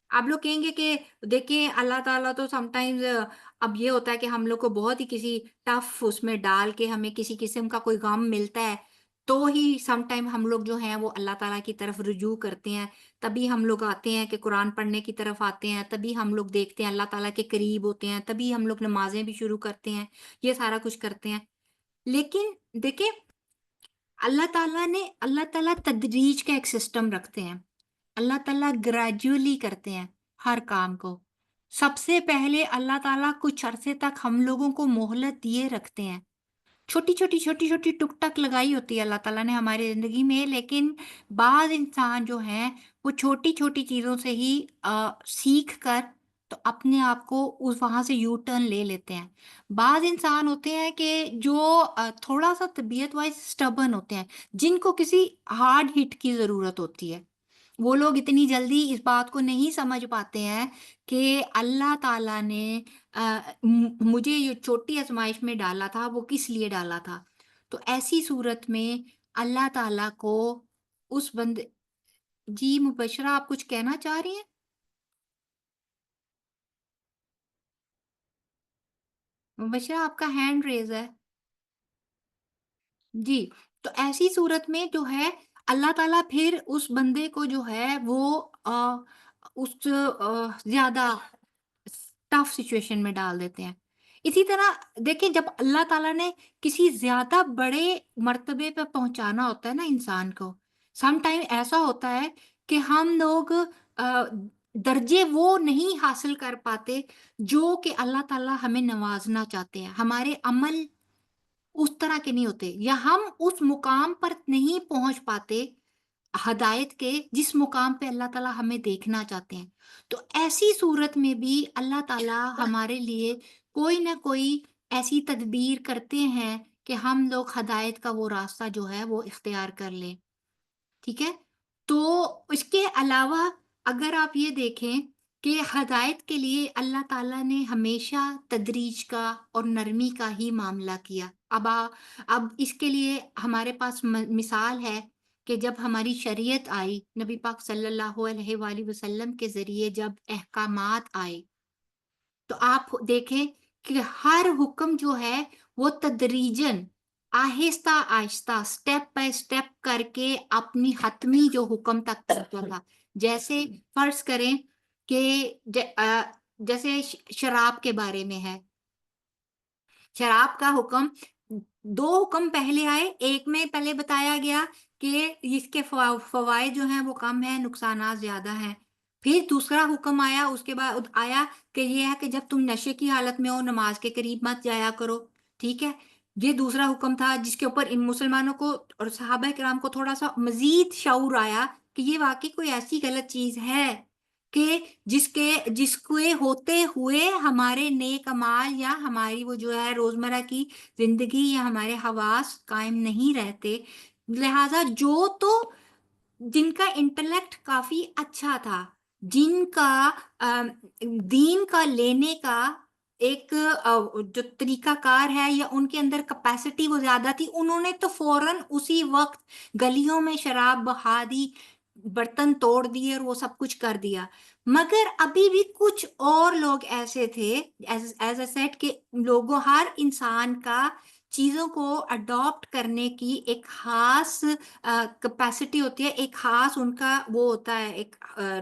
[SPEAKER 3] آپ لوگ کہیں گے کہ دیکھیں اللہ تعالیٰ تو سم ٹائمز، اب یہ ہوتا ہے کہ ہم لوگ کو بہت ہی کسی ٹف اس میں ڈال کے ہمیں کسی قسم کا کوئی غم ملتا ہے تو ہی سم ٹائم ہم لوگ جو ہیں وہ اللہ تعالیٰ کی طرف رجوع کرتے ہیں، تبھی ہم لوگ آتے ہیں کہ قرآن پڑھنے کی طرف آتے ہیں، تبھی ہم لوگ دیکھتے ہیں اللہ تعالیٰ کے قریب ہوتے ہیں، تبھی ہم لوگ نمازیں بھی شروع کرتے ہیں، یہ سارا کچھ کرتے ہیں. لیکن دیکھیں اللہ تعالیٰ تدریج کا ایک سسٹم رکھتے ہیں. اللہ تعالیٰ گریجولی کرتے ہیں ہر کام کو. سب سے پہلے اللہ تعالیٰ کچھ عرصے تک ہم لوگوں کو مہلت دیے رکھتے ہیں. چھوٹی چھوٹی ٹک ٹک لگائی ہوتی ہے اللہ تعالیٰ نے ہماری زندگی میں، لیکن بعض انسان جو ہیں وہ چھوٹی چھوٹی چیزوں سے ہی سیکھ کر تو اپنے آپ کو اس وہاں سے یو ٹرن لے لیتے ہیں. بعض انسان ہوتے ہیں کہ جو تھوڑا سا طبیعت وائز اسٹبن ہوتے ہیں، جن کو کسی ہارڈ ہٹ کی ضرورت ہوتی ہے. وہ لوگ اتنی جلدی اس بات کو نہیں سمجھ پاتے ہیں کہ اللہ تعالیٰ نے مجھے یہ چھوٹی آزمائش میں ڈالا تھا، وہ کس لیے ڈالا تھا. تو ایسی صورت میں اللہ تعالیٰ کو اس بندے. جی مبشرہ، آپ کچھ کہنا چاہ رہی ہیں؟ مبشرہ، آپ کا ہینڈ ریز ہے. جی، تو ایسی صورت میں جو ہے اللہ تعالیٰ پھر اس بندے کو جو ہے وہ اس زیادہ ٹف سچویشن میں ڈال دیتے ہیں. اسی طرح دیکھیں، جب اللہ تعالیٰ نے کسی زیادہ بڑے مرتبے پہ پہنچانا ہوتا ہے نا انسان کو، سم ٹائم ایسا ہوتا ہے کہ ہم لوگ درجے وہ نہیں حاصل کر پاتے جو کہ اللہ تعالیٰ ہمیں نوازنا چاہتے ہیں. ہمارے عمل اس طرح کے نہیں ہوتے، یا ہم اس مقام پر نہیں پہنچ پاتے ہدایت کے جس مقام پہ اللہ تعالیٰ ہمیں دیکھنا چاہتے ہیں. تو ایسی صورت میں بھی اللہ تعالیٰ ہمارے لیے کوئی نہ کوئی ایسی تدبیر کرتے ہیں کہ ہم لوگ ہدایت کا وہ راستہ جو ہے وہ اختیار کر لیں. ٹھیک ہے. تو اس کے علاوہ اگر آپ یہ دیکھیں کہ ہدایت کے لیے اللہ تعالیٰ نے ہمیشہ تدریج کا اور نرمی کا ہی معاملہ کیا. اب اس کے لیے ہمارے پاس مثال ہے کہ جب ہماری شریعت آئی، نبی پاک صلی اللہ علیہ وآلہ وسلم کے ذریعے جب احکامات آئے، تو آپ دیکھیں کہ ہر حکم جو ہے وہ تدریجاً، آہستہ آہستہ، سٹیپ بائی سٹیپ کر کے اپنی حتمی جو حکم تک پہنچا تھا. جیسے فرض کریں کہ جیسے شراب کے بارے میں ہے، شراب کا حکم، دو حکم پہلے آئے. ایک میں پہلے بتایا گیا کہ اس کے فوائد جو ہیں وہ کم ہیں، نقصانات زیادہ ہیں. پھر دوسرا حکم آیا، اس کے بعد آیا کہ یہ ہے کہ جب تم نشے کی حالت میں ہو نماز کے قریب مت جایا کرو. ٹھیک ہے. یہ دوسرا حکم تھا جس کے اوپر ان مسلمانوں کو اور صحابہ کرام کو تھوڑا سا مزید شعور آیا کہ یہ واقعی کوئی ایسی غلط چیز ہے کہ جس کے ہوتے ہوئے ہمارے نیک اعمال یا ہماری وہ جو ہے روزمرہ کی زندگی یا ہمارے حواس قائم نہیں رہتے. لہٰذا جو تو جن کا انٹلیکٹ کافی اچھا تھا، جن کا دین کا لینے کا ایک جو طریقہ کار ہے یا ان کے اندر کیپیسٹی وہ زیادہ تھی، انہوں نے تو فوراً اسی وقت گلیوں میں شراب بہا دی، برتن توڑ دیے اور وہ سب کچھ کر دیا. مگر ابھی بھی کچھ اور لوگ ایسے تھے، ایز اے سیٹ، کہ لوگوں، ہر انسان کا چیزوں کو اڈاپٹ کرنے کی ایک خاص کیپیسٹی ہوتی ہے، ایک خاص ان کا وہ ہوتا ہے، ایک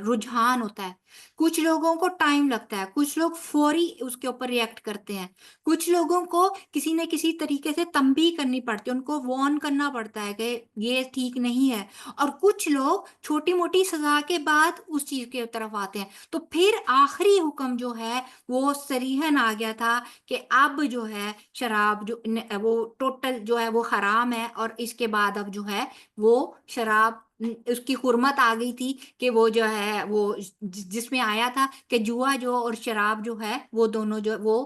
[SPEAKER 3] رجحان ہوتا ہے. کچھ لوگوں کو ٹائم لگتا ہے، کچھ لوگ فوری اس کے اوپر ریئیکٹ کرتے ہیں، کچھ لوگوں کو کسی نہ کسی طریقے سے تنبیہ کرنی پڑتی ہے، ان کو وارن کرنا پڑتا ہے کہ یہ ٹھیک نہیں ہے، اور کچھ لوگ چھوٹی موٹی سزا کے بعد اس چیز کی طرف آتے ہیں. تو پھر آخری حکم جو ہے وہ صریحاً آ گیا تھا کہ اب جو ہے شراب جو وہ ٹوٹل جو ہے وہ حرام ہے، اور اس کے بعد اب جو ہے وہ شراب اس کی حرمت آ گئی تھی کہ وہ جو ہے وہ جس میں آیا تھا کہ جوا جو اور شراب جو ہے وہ دونوں جو وہ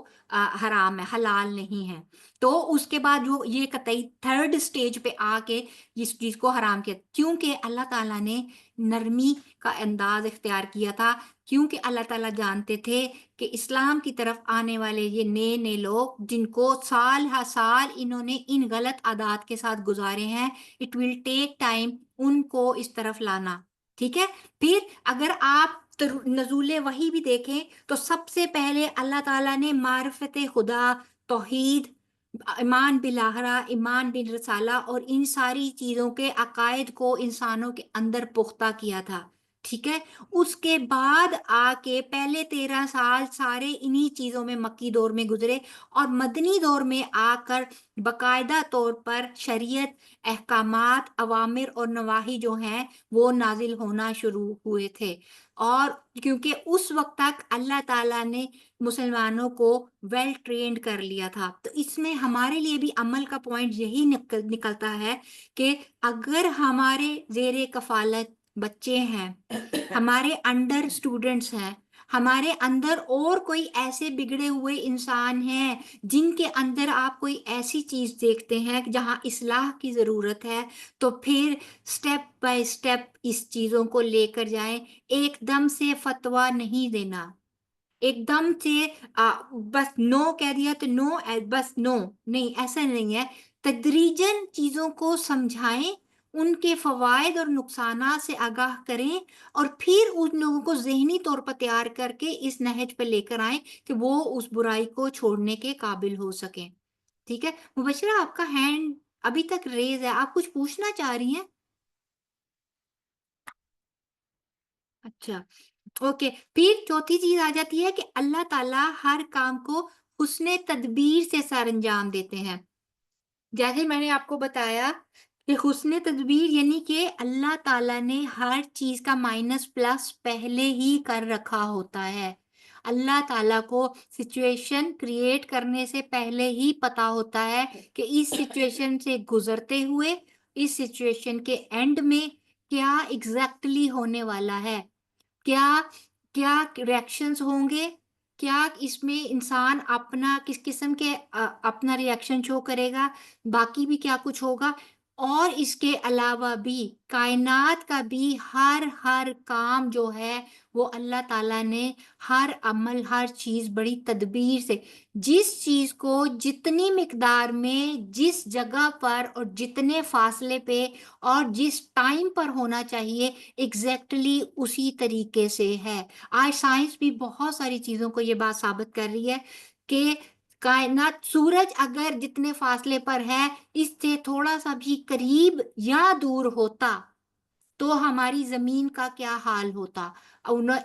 [SPEAKER 3] حرام ہے، حلال نہیں ہے. تو اس کے بعد جو یہ قطعی تھرڈ سٹیج پہ آ کے اس چیز کو حرام کیا، کیونکہ اللہ تعالیٰ نے نرمی کا انداز اختیار کیا تھا، کیونکہ اللہ تعالیٰ جانتے تھے کہ اسلام کی طرف آنے والے یہ نئے نئے لوگ جن کو سال ہر سال انہوں نے ان غلط عادات کے ساتھ گزارے ہیں، اٹ ول ٹیک ٹائم ان کو اس طرف لانا. ٹھیک ہے. پھر اگر آپ نزول وحی بھی دیکھیں تو سب سے پہلے اللہ تعالیٰ نے معرفت خدا، توحید، ایمان بالآخرہ، ایمان بالرسالہ اور ان ساری چیزوں کے عقائد کو انسانوں کے اندر پختہ کیا تھا. ٹھیک ہے. اس کے بعد آ کے پہلے 13 سال سارے انہی چیزوں میں مکی دور میں گزرے، اور مدنی دور میں آ کر باقاعدہ طور پر شریعت، احکامات، اوامر اور نواہی جو ہیں وہ نازل ہونا شروع ہوئے تھے. اور کیونکہ اس وقت تک اللہ تعالیٰ نے مسلمانوں کو ویل ٹرینڈ کر لیا تھا. تو اس میں ہمارے لیے بھی عمل کا پوائنٹ یہی نکلتا ہے کہ اگر ہمارے زیر کفالت بچے ہیں، ہمارے انڈر اسٹوڈنٹس ہیں، ہمارے اندر اور کوئی ایسے بگڑے ہوئے انسان ہیں جن کے اندر آپ کوئی ایسی چیز دیکھتے ہیں جہاں اصلاح کی ضرورت ہے، تو پھر سٹیپ بائی سٹیپ اس چیزوں کو لے کر جائیں. ایک دم سے فتویٰ نہیں دینا، ایک دم سے بس نو کہہ دیا تو نو، بس نو نہیں، ایسا نہیں ہے. تدریجاً چیزوں کو سمجھائیں، ان کے فوائد اور نقصانات سے آگاہ کریں، اور پھر ان لوگوں کو ذہنی طور پر تیار کر کے اس نہج پہ لے کر آئیں کہ وہ اس برائی کو چھوڑنے کے قابل ہو سکیں. ٹھیک ہے مبشرہ، آپ کا ہینڈ ابھی تک ریز ہے، آپ کچھ پوچھنا چاہ رہی ہیں؟ اچھا اوکے. پھر چوتھی چیز آ جاتی ہے کہ اللہ تعالیٰ ہر کام کو حسن تدبیر سے سر انجام دیتے ہیں. جیسے میں نے آپ کو بتایا کہ حسن تدبیر یعنی کہ اللہ تعالیٰ نے ہر چیز کا مائنس پلس پہلے ہی کر رکھا ہوتا ہے. اللہ تعالیٰ کو سچویشن کریٹ کرنے سے پہلے ہی پتا ہوتا ہے کہ اس سچویشن سے گزرتے ہوئے اس سچویشن کے اینڈ میں کیا ایگزیکٹلی ہونے والا ہے، کیا ریئیکشنز ہوں گے، کیا اس میں انسان اپنا کس قسم کے اپنا ریئیکشن شو کرے گا، باقی بھی کیا کچھ ہوگا. اور اس کے علاوہ بھی کائنات کا بھی ہر کام جو ہے وہ اللہ تعالیٰ نے ہر عمل ہر چیز بڑی تدبیر سے، جس چیز کو جتنی مقدار میں جس جگہ پر اور جتنے فاصلے پہ اور جس ٹائم پر ہونا چاہیے ایگزیکٹلی اسی طریقے سے ہے. آج سائنس بھی بہت ساری چیزوں کو یہ بات ثابت کر رہی ہے کہ کائنات، سورج اگر جتنے فاصلے پر ہے اس سے تھوڑا سا بھی قریب یا دور ہوتا تو ہماری زمین کا کیا حال ہوتا.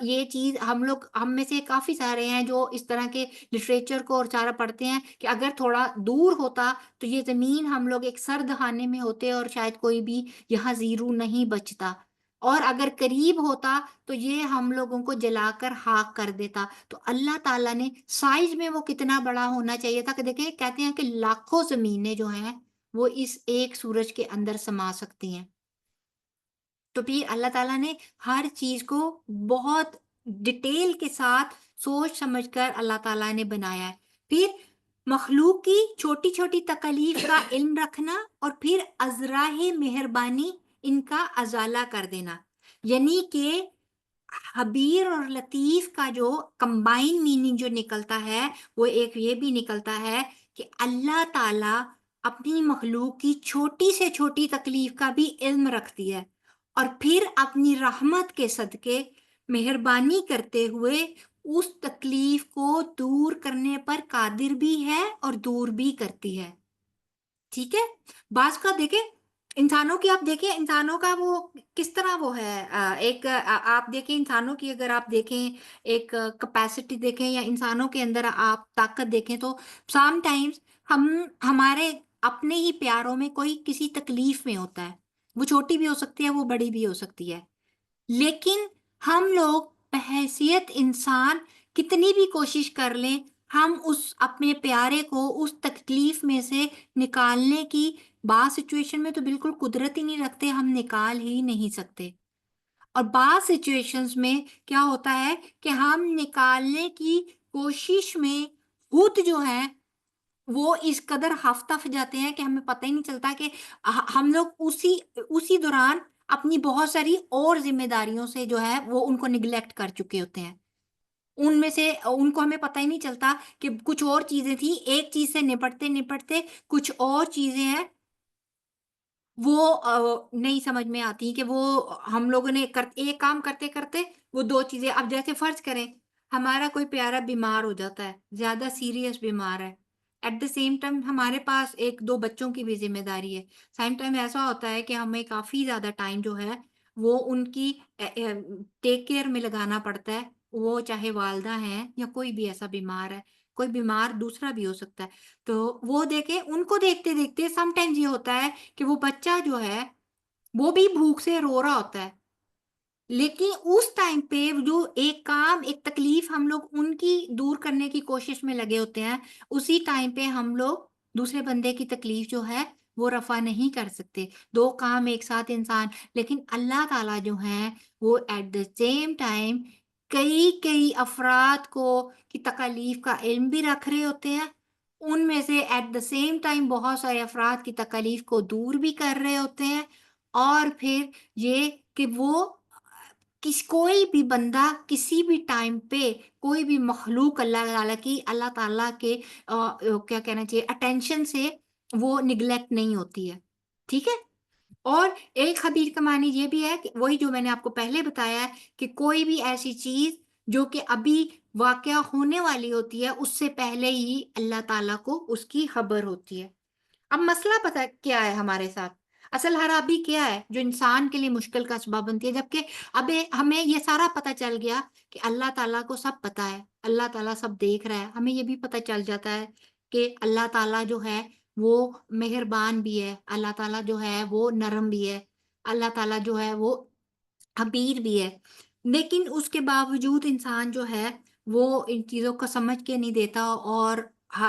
[SPEAKER 3] یہ چیز ہم میں سے کافی سارے ہیں جو اس طرح کے لٹریچر کو اور سارا پڑھتے ہیں کہ اگر تھوڑا دور ہوتا تو یہ زمین، ہم لوگ ایک سرد خانے میں ہوتے اور شاید کوئی بھی یہاں زیرو نہیں بچتا، اور اگر قریب ہوتا تو یہ ہم لوگوں کو جلا کر خاک کر دیتا. تو اللہ تعالیٰ نے سائز میں وہ کتنا بڑا ہونا چاہیے تھا کہ دیکھیں کہتے ہیں کہ لاکھوں زمینیں جو ہیں وہ اس ایک سورج کے اندر سما سکتی ہیں. تو پھر اللہ تعالیٰ نے ہر چیز کو بہت ڈیٹیل کے ساتھ سوچ سمجھ کر اللہ تعالیٰ نے بنایا ہے. پھر مخلوق کی چھوٹی چھوٹی تکالیف کا علم رکھنا اور پھر ازراہ مہربانی ان کا ازالہ کر دینا، یعنی کہ خبیر اور لطیف کا جو کمبائن میننگ جو نکلتا ہے وہ ایک یہ بھی نکلتا ہے کہ اللہ تعالیٰ اپنی مخلوق کی چھوٹی سے چھوٹی تکلیف کا بھی علم رکھتی ہے، اور پھر اپنی رحمت کے صدقے مہربانی کرتے ہوئے اس تکلیف کو دور کرنے پر قادر بھی ہے اور دور بھی کرتی ہے. ٹھیک ہے، بعض کا دیکھیں انسانوں کی، آپ دیکھیں انسانوں کا وہ کس طرح وہ ہے، ایک آپ دیکھیں انسانوں کی، اگر آپ دیکھیں ایک کیپیسٹی دیکھیں یا انسانوں کے اندر آپ طاقت دیکھیں تو سم ٹائمز ہمارے اپنے ہی پیاروں میں کوئی کسی تکلیف میں ہوتا ہے، وہ چھوٹی بھی ہو سکتی ہے وہ بڑی بھی ہو سکتی ہے، لیکن ہم لوگ بحیثیت انسان کتنی بھی کوشش کر لیں ہم اس اپنے پیارے کو اس تکلیف میں سے نکالنے کی بعض سچویشن میں تو بالکل قدرت ہی نہیں رکھتے، ہم نکال ہی نہیں سکتے. اور بعض سچویشنز میں کیا ہوتا ہے کہ ہم نکالنے کی کوشش میں خود جو ہے وہ اس قدر ہفتہ جاتے ہیں کہ ہمیں پتہ ہی نہیں چلتا کہ ہم لوگ اسی دوران اپنی بہت ساری اور ذمہ داریوں سے جو ہے وہ ان کو نگلیکٹ کر چکے ہوتے ہیں. ان میں سے ان کو ہمیں پتہ ہی نہیں چلتا کہ کچھ اور چیزیں تھیں، ایک چیز سے نپٹتے کچھ اور چیزیں ہیں وہ نہیں سمجھ میں آتی کہ وہ ہم لوگوں نے ایک کام کرتے کرتے وہ دو چیزیں. اب جیسے فرض کریں ہمارا کوئی پیارا بیمار ہو جاتا ہے، زیادہ سیریس بیمار ہے، ایٹ دا سیم ٹائم ہمارے پاس ایک دو بچوں کی بھی ذمہ داری ہے. سیم ٹائم ایسا ہوتا ہے کہ ہمیں کافی زیادہ ٹائم جو ہے وہ ان کی ٹیک کیئر میں لگانا پڑتا ہے، وہ چاہے والدہ ہیں یا کوئی بھی ایسا بیمار ہے، کوئی بیمار دوسرا بھی ہو سکتا ہے. تو وہ دیکھیں ان کو دیکھتے دیکھتے سم ٹائمز یہ ہوتا ہے کہ وہ بچہ جو ہے وہ بھی بھوک سے رو رہا ہوتا ہے، لیکن اس ٹائم پہ جو ایک کام ایک تکلیف ہم لوگ ان کی دور کرنے کی کوشش میں لگے ہوتے ہیں، اسی ٹائم پہ ہم لوگ دوسرے بندے کی تکلیف جو ہے وہ رفع نہیں کر سکتے. دو کام ایک ساتھ انسان، لیکن اللہ تعالیٰ جو ہیں وہ ایٹ دا سیم ٹائم کئی افراد کو کی تکالیف کا علم بھی رکھ رہے ہوتے ہیں، ان میں سے ایٹ دا سیم ٹائم بہت سارے افراد کی تکالیف کو دور بھی کر رہے ہوتے ہیں، اور پھر یہ کہ وہ کوئی بھی بندہ کسی بھی ٹائم پہ کوئی بھی مخلوق اللہ تعالیٰ کے کیا کہنا چاہیے اٹینشن سے وہ نگلیکٹ نہیں ہوتی ہے، ٹھیک ہے۔ اور ایک حدیث کا معنی یہ بھی ہے کہ وہی جو میں نے آپ کو پہلے بتایا ہے کہ کوئی بھی ایسی چیز جو کہ ابھی واقعہ ہونے والی ہوتی ہے اس سے پہلے ہی اللہ تعالیٰ کو اس کی خبر ہوتی ہے۔ اب مسئلہ پتہ کیا ہے ہمارے ساتھ، اصل خرابی کیا ہے جو انسان کے لیے مشکل کا اسباب بنتی ہے، جبکہ اب ہمیں یہ سارا پتہ چل گیا کہ اللہ تعالیٰ کو سب پتہ ہے، اللہ تعالیٰ سب دیکھ رہا ہے، ہمیں یہ بھی پتہ چل جاتا ہے کہ اللہ تعالیٰ جو ہے وہ مہربان بھی ہے، اللہ تعالیٰ جو ہے وہ نرم بھی ہے، اللہ تعالیٰ جو ہے وہ خبیر بھی ہے، لیکن اس کے باوجود انسان جو ہے وہ ان چیزوں کو سمجھ کے نہیں دیتا اور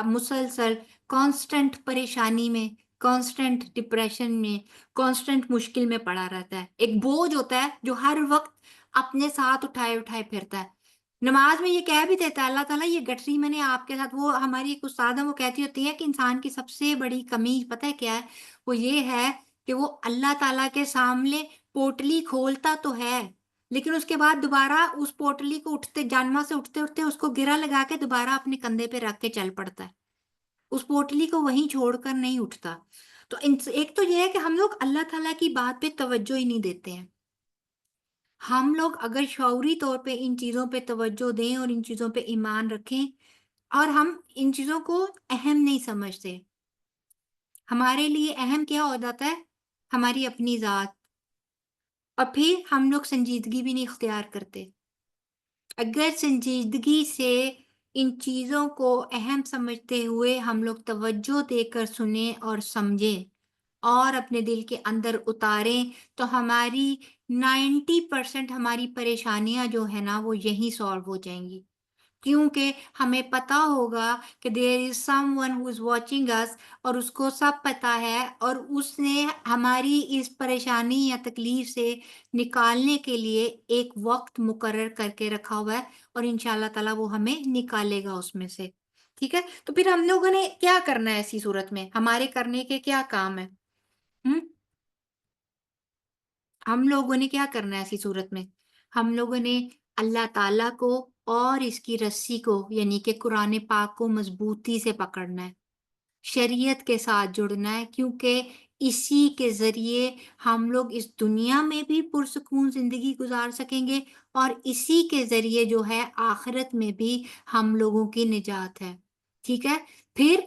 [SPEAKER 3] مسلسل کانسٹنٹ پریشانی میں، کانسٹنٹ ڈپریشن میں، کانسٹنٹ مشکل میں پڑا رہتا ہے، ایک بوجھ ہوتا ہے جو ہر وقت اپنے ساتھ اٹھائے پھرتا ہے۔ نماز میں یہ کہہ بھی دیتا ہے اللہ تعالیٰ یہ گٹری میں نے آپ کے ساتھ، وہ ہماری ایک استاد ہے وہ کہتی ہوتی ہے کہ انسان کی سب سے بڑی کمی پتہ ہے کیا ہے، وہ یہ ہے کہ وہ اللہ تعالیٰ کے سامنے پوٹلی کھولتا تو ہے لیکن اس کے بعد دوبارہ اس پوٹلی کو جانما سے اٹھتے اس کو گرا لگا کے دوبارہ اپنے کندھے پہ رکھ کے چل پڑتا ہے، اس پوٹلی کو وہیں چھوڑ کر نہیں اٹھتا۔ تو ایک تو یہ ہے کہ ہم لوگ اللہ تعالیٰ کی بات پہ توجہ ہی نہیں دیتے ہیں۔ ہم لوگ اگر شعوری طور پہ ان چیزوں پہ توجہ دیں اور ان چیزوں پہ ایمان رکھیں اور ہم ان چیزوں کو اہم نہیں سمجھتے، ہمارے لیے اہم کیا ہو جاتا ہے ہماری اپنی ذات، اور پھر ہم لوگ سنجیدگی بھی نہیں اختیار کرتے۔ اگر سنجیدگی سے ان چیزوں کو اہم سمجھتے ہوئے ہم لوگ توجہ دے کر سنیں اور سمجھیں اور اپنے دل کے اندر اتاریں تو ہماری 90% ہماری پریشانیاں جو ہے نا وہ یہیں سالو ہو جائیں گی، کیونکہ ہمیں پتا ہوگا کہ there is someone who is watching us اور اس کو سب پتا ہے اور اس نے ہماری اس پریشانی یا تکلیف سے نکالنے کے لیے ایک وقت مقرر کر کے رکھا ہوا ہے اور انشاءاللہ تعالیٰ وہ ہمیں نکالے گا اس میں سے، ٹھیک ہے۔ تو پھر ہم لوگوں نے کیا کرنا ہے ایسی صورت میں، ہمارے کرنے کے کیا کام ہے؟ ہم لوگوں نے کیا کرنا ہے ایسی صورت میں؟ ہم لوگوں نے اللہ تعالیٰ کو اور اس کی رسی کو یعنی کہ قرآن پاک کو مضبوطی سے پکڑنا ہے، شریعت کے ساتھ جڑنا ہے، کیونکہ اسی کے ذریعے ہم لوگ اس دنیا میں بھی پرسکون زندگی گزار سکیں گے اور اسی کے ذریعے جو ہے آخرت میں بھی ہم لوگوں کی نجات ہے، ٹھیک ہے۔ پھر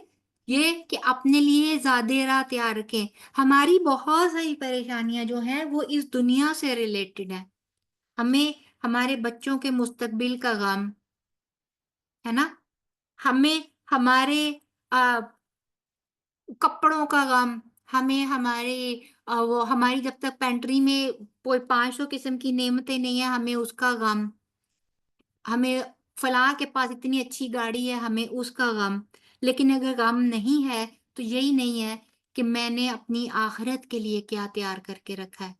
[SPEAKER 3] یہ کہ اپنے لیے زیادہ راہ تیار رکھیں، ہماری بہت ساری پریشانیاں جو ہیں وہ اس دنیا سے ریلیٹڈ ہیں، ہمیں ہمارے بچوں کے مستقبل کا غم ہے نا، ہمیں ہمارے کپڑوں کا غم، ہمیں ہماری جب تک پینٹری میں کوئی 500 قسم کی نعمتیں نہیں ہیں ہمیں اس کا غم، ہمیں فلاں کے پاس اتنی اچھی گاڑی ہے ہمیں اس کا غم، لیکن اگر غم نہیں ہے تو یہی نہیں ہے کہ میں نے اپنی آخرت کے لیے کیا تیار کر کے رکھا ہے،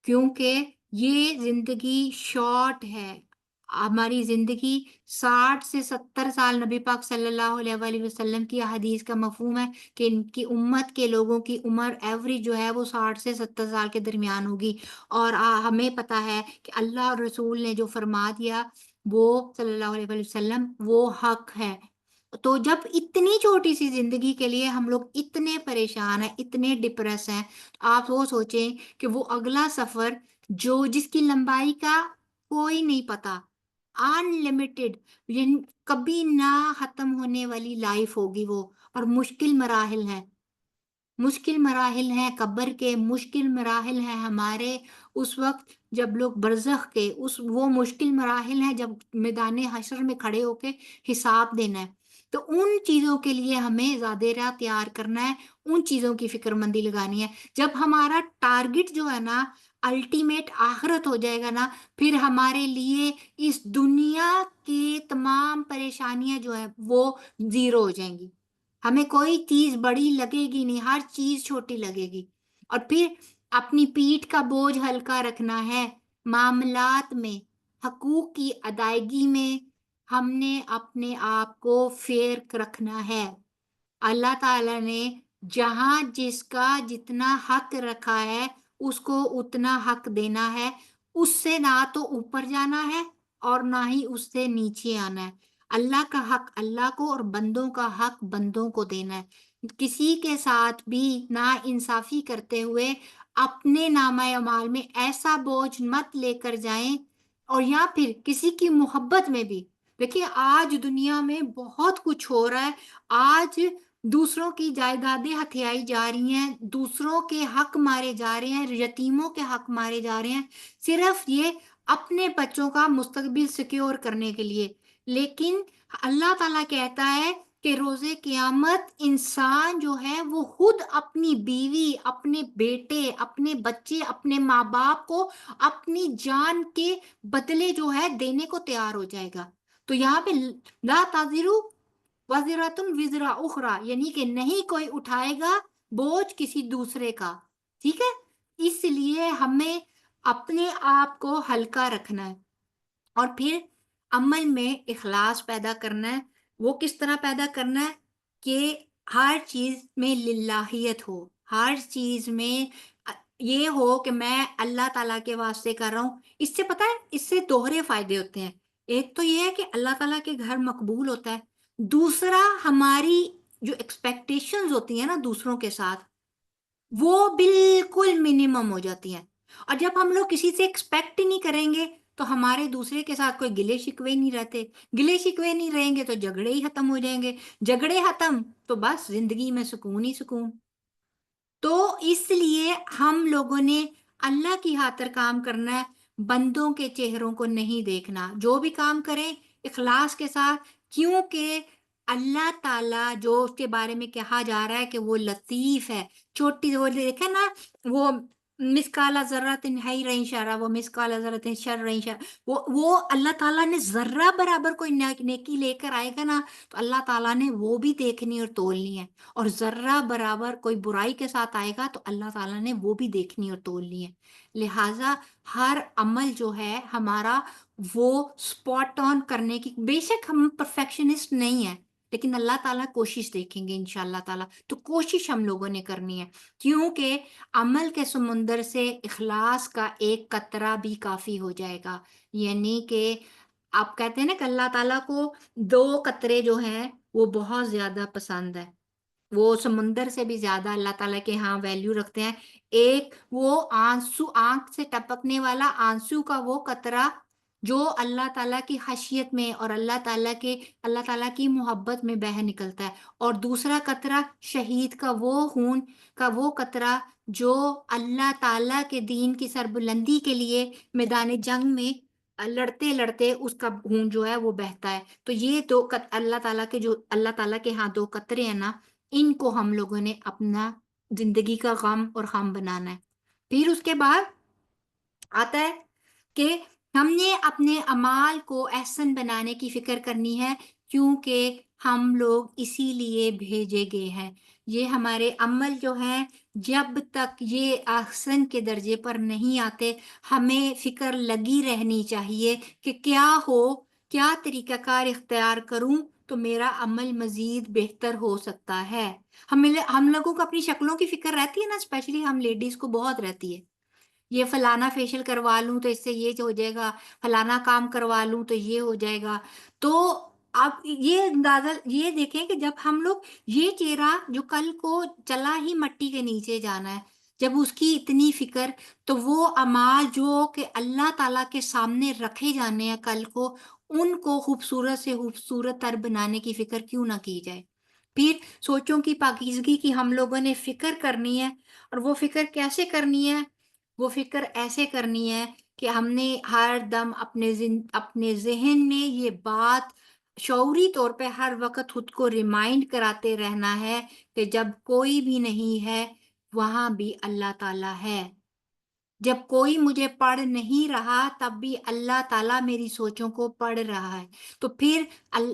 [SPEAKER 3] کیونکہ یہ زندگی شارٹ ہے، ہماری زندگی 60 سے 70 سال نبی پاک صلی اللہ علیہ وآلہ وسلم کی حدیث کا مفہوم ہے کہ ان کی امت کے لوگوں کی عمر ایوریج جو ہے وہ 60 سے 70 سال کے درمیان ہوگی، اور ہمیں پتا ہے کہ اللہ اور رسول نے جو فرما دیا وہ صلی اللہ علیہ وآلہ وسلم وہ حق ہے۔ تو جب اتنی چھوٹی سی زندگی کے لیے ہم لوگ اتنے پریشان ہیں، اتنے ڈپریس ہیں، آپ وہ سوچیں کہ وہ اگلا سفر جس کی لمبائی کا کوئی نہیں پتا، ان لمیٹڈ، کبھی نہ ختم ہونے والی لائف ہوگی وہ، اور مشکل مراحل ہیں، مشکل مراحل ہیں قبر کے، مشکل مراحل ہیں ہمارے اس وقت جب لوگ برزخ کے وہ مشکل مراحل ہیں جب میدان حشر میں کھڑے ہو کے حساب دینا ہے، تو ان چیزوں کے لیے ہمیں زیادہ راہ تیار کرنا ہے، ان چیزوں کی فکر مندی لگانی ہے۔ جب ہمارا ٹارگٹ جو ہے نا الٹیمیٹ آخرت ہو جائے گا نا، پھر ہمارے لیے اس دنیا کی تمام پریشانیاں جو ہیں وہ زیرو ہو جائیں گی، ہمیں کوئی چیز بڑی لگے گی نہیں، ہر چیز چھوٹی لگے گی، اور پھر اپنی پیٹھ کا بوجھ ہلکا رکھنا ہے معاملات میں، حقوق کی ادائیگی میں ہم نے اپنے آپ کو فیئر رکھنا ہے. اللہ تعالیٰ نے جہاں جس کا جتنا حق رکھا ہے اس کو اتنا حق دینا ہے. اس سے نہ تو اوپر جانا ہے اور نہ ہی اس سے نیچے آنا ہے. اللہ کا حق اللہ کو اور بندوں کا حق بندوں کو دینا ہے. کسی کے ساتھ بھی نا انصافی کرتے ہوئے اپنے نامہ اعمال میں ایسا بوجھ مت لے کر جائیں. اور یا پھر کسی کی محبت میں بھی دیکھیے آج دنیا میں بہت کچھ ہو رہا ہے. آج دوسروں کی جائیدادیں ہتھیائی جا رہی ہیں, دوسروں کے حق مارے جا رہے ہیں, یتیموں کے حق مارے جا رہے ہیں, صرف یہ اپنے بچوں کا مستقبل سیکیور کرنے کے لیے. لیکن اللہ تعالیٰ کہتا ہے کہ روز قیامت انسان جو ہے وہ خود اپنی بیوی, اپنے بیٹے, اپنے بچے, اپنے ماں باپ کو اپنی جان کے بدلے جو ہے دینے کو تیار ہو جائے گا. تو یہاں پہ لا تزرو وزرۃ وزر اخری, یعنی کہ نہیں کوئی اٹھائے گا بوجھ کسی دوسرے کا. ٹھیک ہے, اس لیے ہمیں اپنے آپ کو ہلکا رکھنا ہے اور پھر عمل میں اخلاص پیدا کرنا ہے. وہ کس طرح پیدا کرنا ہے کہ ہر چیز میں للہیت ہو, ہر چیز میں یہ ہو کہ میں اللہ تعالیٰ کے واسطے کر رہا ہوں. اس سے پتہ ہے اس سے دوہرے فائدے ہوتے ہیں. ایک تو یہ ہے کہ اللہ تعالیٰ کے گھر مقبول ہوتا ہے. دوسرا ہماری جو ایکسپیکٹیشنز ہوتی ہیں نا دوسروں کے ساتھ وہ بالکل منیمم ہو جاتی ہیں. اور جب ہم لوگ کسی سے ایکسپیکٹ ہی نہیں کریں گے تو ہمارے دوسرے کے ساتھ کوئی گلے شکوے نہیں رہتے. گلے شکوے نہیں رہیں گے تو جھگڑے ہی ختم ہو جائیں گے. جھگڑے ختم تو بس زندگی میں سکون ہی سکون. تو اس لیے ہم لوگوں نے اللہ کی خاطر کام کرنا ہے, بندوں کے چہروں کو نہیں دیکھنا. جو بھی کام کریں اخلاص کے ساتھ, کیونکہ اللہ تعالیٰ جو اس کے بارے میں کہا جا رہا ہے کہ وہ لطیف ہے. چھوٹی وہ دیکھیں نا, وہ مسکال ذرۃ خیر شرا وہ مسکال ذرۃ شر شر, وہ اللہ تعالیٰ نے ذرہ برابر کوئی نیکی لے کر آئے گا نا تو اللہ تعالیٰ نے وہ بھی دیکھنی اور تولنی ہے. اور ذرہ برابر کوئی برائی کے ساتھ آئے گا تو اللہ تعالیٰ نے وہ بھی دیکھنی اور تولنی ہے. لہٰذا ہر عمل جو ہے ہمارا وہ سپاٹ آن کرنے کی, بے شک ہم پرفیکشنسٹ نہیں ہیں لیکن اللہ تعالیٰ کوشش دیکھیں گے انشاءاللہ تعالیٰ. تو کوشش ہم لوگوں نے کرنی ہے کیونکہ عمل کے سمندر سے اخلاص کا ایک قطرہ بھی کافی ہو جائے گا. یعنی کہ آپ کہتے ہیں نا کہ اللہ تعالیٰ کو 2 قطرے جو ہیں وہ بہت زیادہ پسند ہے. وہ سمندر سے بھی زیادہ اللہ تعالیٰ کے ہاں ویلیو رکھتے ہیں. ایک وہ آنسو, آنکھ سے ٹپکنے والا آنسو کا وہ قطرہ جو اللہ تعالیٰ کی خشیت میں اور اللہ تعالیٰ کی محبت میں بہہ نکلتا ہے. اور دوسرا قطرہ شہید کا وہ خون کا وہ قطرہ جو اللہ تعالیٰ کے دین کی سربلندی کے لیے میدان جنگ میں لڑتے لڑتے اس کا خون جو ہے وہ بہتا ہے. تو یہ اللہ تعالیٰ کے ہاں 2 قطرے ہیں نا, ان کو ہم لوگوں نے اپنا زندگی کا غم اور خم بنانا ہے. پھر اس کے بعد آتا ہے کہ ہم نے اپنے اعمال کو احسن بنانے کی فکر کرنی ہے کیونکہ ہم لوگ اسی لیے بھیجے گئے ہیں. یہ ہمارے عمل جو ہیں جب تک یہ احسن کے درجے پر نہیں آتے ہمیں فکر لگی رہنی چاہیے کہ کیا طریقہ کار اختیار کروں تو میرا عمل مزید بہتر ہو سکتا ہے. ہم لوگوں کو اپنی شکلوں کی فکر رہتی ہے نا, اسپیشلی ہم لیڈیز کو بہت رہتی ہے. یہ فلانا فیشل کروا لوں تو اس سے یہ ہو جائے گا, فلانا کام کروا لوں تو یہ ہو جائے گا. تو آپ یہ اندازہ یہ دیکھیں کہ جب ہم لوگ یہ چہرہ جو کل کو چلا ہی مٹی کے نیچے جانا ہے, جب اس کی اتنی فکر, تو وہ اعمال جو کہ اللہ تعالیٰ کے سامنے رکھے جانے ہیں کل کو, ان کو خوبصورت سے خوبصورت تر بنانے کی فکر کیوں نہ کی جائے. پھر سوچوں کی پاکیزگی کی ہم لوگوں نے فکر کرنی ہے. اور وہ فکر کیسے کرنی ہے؟ وہ فکر ایسے کرنی ہے کہ ہم نے ہر دم اپنے ذہن میں یہ بات شعوری طور پہ ہر وقت خود کو ریمائنڈ کراتے رہنا ہے کہ جب کوئی بھی نہیں ہے وہاں بھی اللہ تعالیٰ ہے. جب کوئی مجھے پڑھ نہیں رہا تب بھی اللہ تعالیٰ میری سوچوں کو پڑھ رہا ہے. تو پھر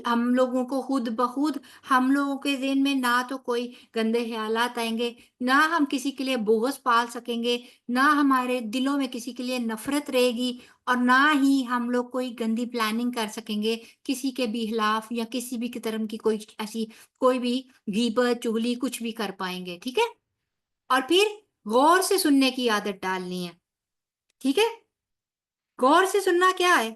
[SPEAKER 3] ہم لوگوں کو خود بخود ہم لوگوں کے ذہن میں نہ تو کوئی گندے خیالات آئیں گے، نہ ہم کسی کے لیے بغض پال سکیں گے، نہ ہمارے دلوں میں کسی کے لیے نفرت رہے گی، اور نہ ہی ہم لوگ کوئی گندی پلاننگ کر سکیں گے کسی کے بھی خلاف، یا کسی بھی قسم کی کوئی ایسی کوئی بھی غیبت چغلی کچھ بھی کر پائیں گے. ٹھیک ہے؟ اور پھر غور سے سننے کی عادت ڈالنی ہے. ٹھیک ہے؟ غور سے سننا کیا ہے؟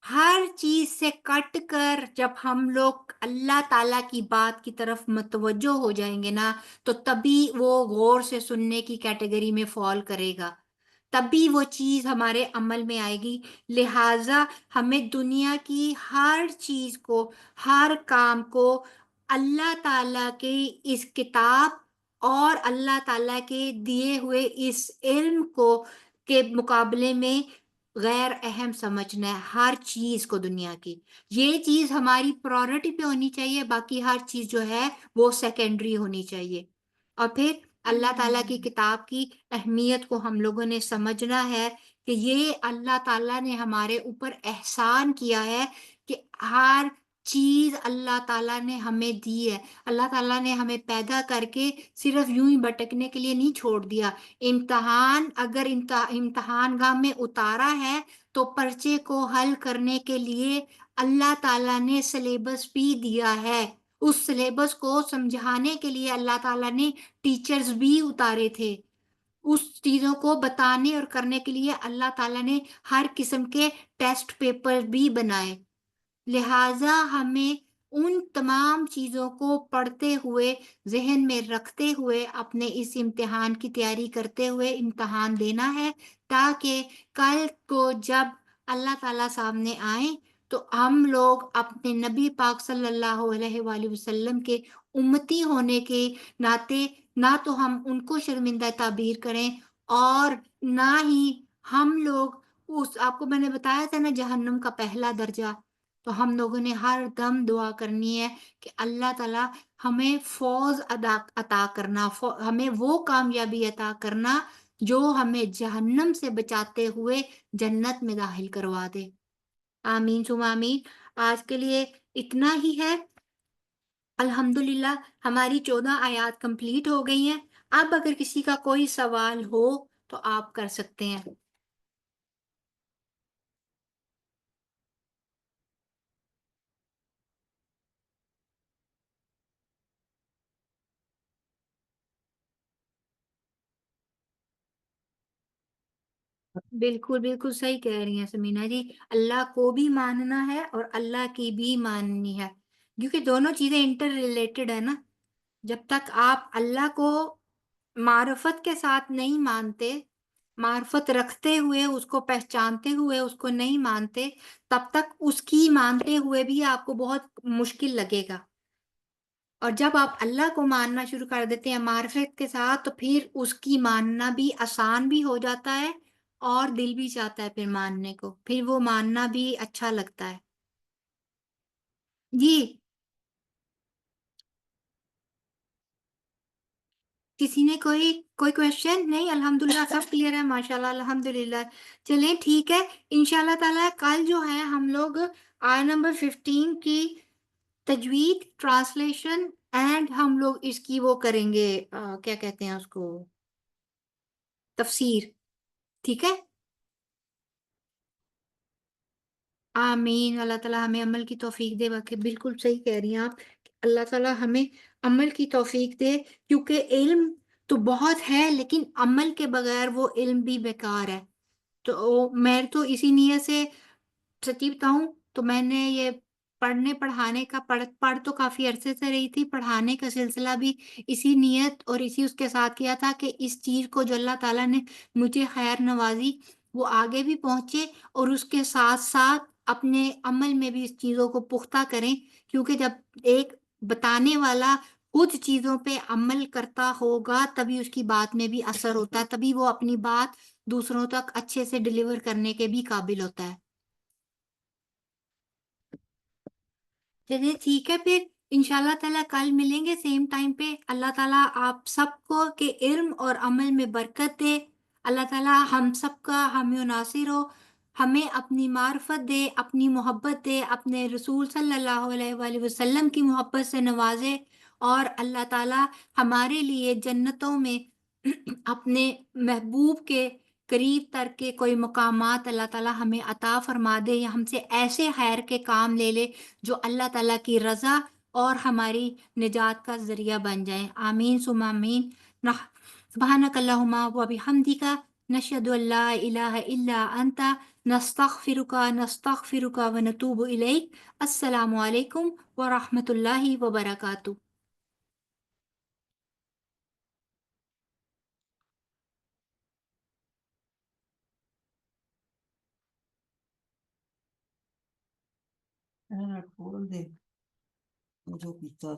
[SPEAKER 3] ہر چیز سے کٹ کر جب ہم لوگ اللہ تعالیٰ کی بات کی طرف متوجہ ہو جائیں گے نا، تو تبھی وہ غور سے سننے کی کیٹیگری میں فال کرے گا، تبھی وہ چیز ہمارے عمل میں آئے گی. لہٰذا ہمیں دنیا کی ہر چیز کو، ہر کام کو اللہ تعالیٰ کی اس کتاب اور اللہ تعالیٰ کے دیے ہوئے اس علم کو کے مقابلے میں غیر اہم سمجھنا ہے. ہر چیز کو دنیا کی یہ چیز ہماری پرائورٹی پہ ہونی چاہیے، باقی ہر چیز جو ہے وہ سیکنڈری ہونی چاہیے. اور پھر اللہ تعالیٰ کی کتاب کی اہمیت کو ہم لوگوں نے سمجھنا ہے کہ یہ اللہ تعالیٰ نے ہمارے اوپر احسان کیا ہے کہ ہر چیز اللہ تعالیٰ نے ہمیں دی ہے. اللہ تعالیٰ نے ہمیں پیدا کر کے صرف یوں ہی بھٹکنے کے لیے نہیں چھوڑ دیا. امتحان اگر امتحان گاہ میں اتارا ہے تو پرچے کو حل کرنے کے لیے اللہ تعالیٰ نے سلیبس بھی دیا ہے. اس سلیبس کو سمجھانے کے لیے اللہ تعالیٰ نے ٹیچرز بھی اتارے تھے. اس چیزوں کو بتانے اور کرنے کے لیے اللہ تعالیٰ نے ہر قسم کے ٹیسٹ پیپر بھی بنائے. لہٰذا ہمیں ان تمام چیزوں کو پڑھتے ہوئے، ذہن میں رکھتے ہوئے، اپنے اس امتحان کی تیاری کرتے ہوئے امتحان دینا ہے، تاکہ کل کو جب اللہ تعالیٰ سامنے آئیں تو ہم لوگ اپنے نبی پاک صلی اللہ علیہ وآلہ وسلم کے امتی ہونے کے ناطے نہ تو ہم ان کو شرمندہ تعبیر کریں، اور نہ ہی ہم لوگ آپ کو میں نے بتایا تھا نا جہنم کا پہلا درجہ. تو ہم لوگوں نے ہر دم دعا کرنی ہے کہ اللہ تعالیٰ ہمیں فوز عطا کرنا، ہمیں وہ کامیابی عطا کرنا جو ہمیں جہنم سے بچاتے ہوئے جنت میں داخل کروا دے. آمین ثم آمین. آج کے لیے اتنا ہی ہے. الحمدللہ ہماری 14 آیات کمپلیٹ ہو گئی ہیں. اب اگر کسی کا کوئی سوال ہو تو آپ کر سکتے ہیں. بالکل بالکل صحیح کہہ رہی ہیں سمینا جی. اللہ کو بھی ماننا ہے اور اللہ کی بھی ماننی ہے، کیونکہ دونوں چیزیں انٹر ریلیٹڈ ہے نا. جب تک آپ اللہ کو معرفت کے ساتھ نہیں مانتے، معرفت رکھتے ہوئے اس کو پہچانتے ہوئے اس کو نہیں مانتے، تب تک اس کی مانتے ہوئے بھی آپ کو بہت مشکل لگے گا. اور جب آپ اللہ کو ماننا شروع کر دیتے ہیں معرفت کے ساتھ، تو پھر اس کی ماننا بھی آسان بھی ہو جاتا ہے، اور دل بھی چاہتا ہے پھر ماننے کو، پھر وہ ماننا بھی اچھا لگتا ہے. جی کسی نے کوئی کوشچن نہیں؟ الحمدللہ سب کلیئر ہے، ماشاءاللہ الحمدللہ. چلیں ٹھیک ہے، انشاءاللہ تعالیٰ کل جو ہے ہم لوگ آیت نمبر 15 کی تجوید، ٹرانسلیشن اینڈ ہم لوگ اس کی وہ کریں گے، کیا کہتے ہیں اس کو، تفسیر. ٹھیک ہے؟ آمین. اللہ تعالیٰ ہمیں عمل کی توفیق دے. باقی بالکل صحیح کہہ رہی ہیں آپ، اللہ تعالیٰ ہمیں عمل کی توفیق دے، کیونکہ علم تو بہت ہے لیکن عمل کے بغیر وہ علم بھی بیکار ہے. تو میں تو اسی نیت سے سچی بتاؤں تو میں نے یہ پڑھنے پڑھانے کا پڑھ تو کافی عرصے سے رہی تھی، پڑھانے کا سلسلہ بھی اسی نیت اور اسی اس کے ساتھ کیا تھا کہ اس چیز کو جو اللہ تعالیٰ نے مجھے خیر نوازی وہ آگے بھی پہنچے، اور اس کے ساتھ ساتھ اپنے عمل میں بھی اس چیزوں کو پختہ کریں. کیونکہ جب ایک بتانے والا خود چیزوں پہ عمل کرتا ہوگا تبھی اس کی بات میں بھی اثر ہوتا ہے، تبھی وہ اپنی بات دوسروں تک اچھے سے ڈیلیور کرنے کے بھی قابل ہوتا ہے. چلیے ٹھیک ہے، پھر انشاءاللہ تعالیٰ کل ملیں گے سیم ٹائم پہ. اللہ تعالیٰ آپ سب کو کے علم اور عمل میں برکت دے. اللہ تعالیٰ ہم سب کا حامی و ناصر ہو، ہمیں اپنی معرفت دے، اپنی محبت دے، اپنے رسول صلی اللہ علیہ وآلہ وسلم کی محبت سے نوازے، اور اللہ تعالیٰ ہمارے لیے جنتوں میں اپنے محبوب کے قریب تر کے کوئی مقامات اللہ تعالیٰ ہمیں عطا فرما دے، یا ہم سے ایسے خیر کے کام لے لے جو اللہ تعالیٰ کی رضا اور ہماری نجات کا ذریعہ بن جائیں۔ آمین ثم آمین۔ سبحانک اللہم و بحمدک، نشہد ان لا الہ الا انت، نستغفرک و نتوب الیک۔ السلام علیکم ورحمۃ اللہ وبرکاتہ۔
[SPEAKER 12] کھول دے جو پیتا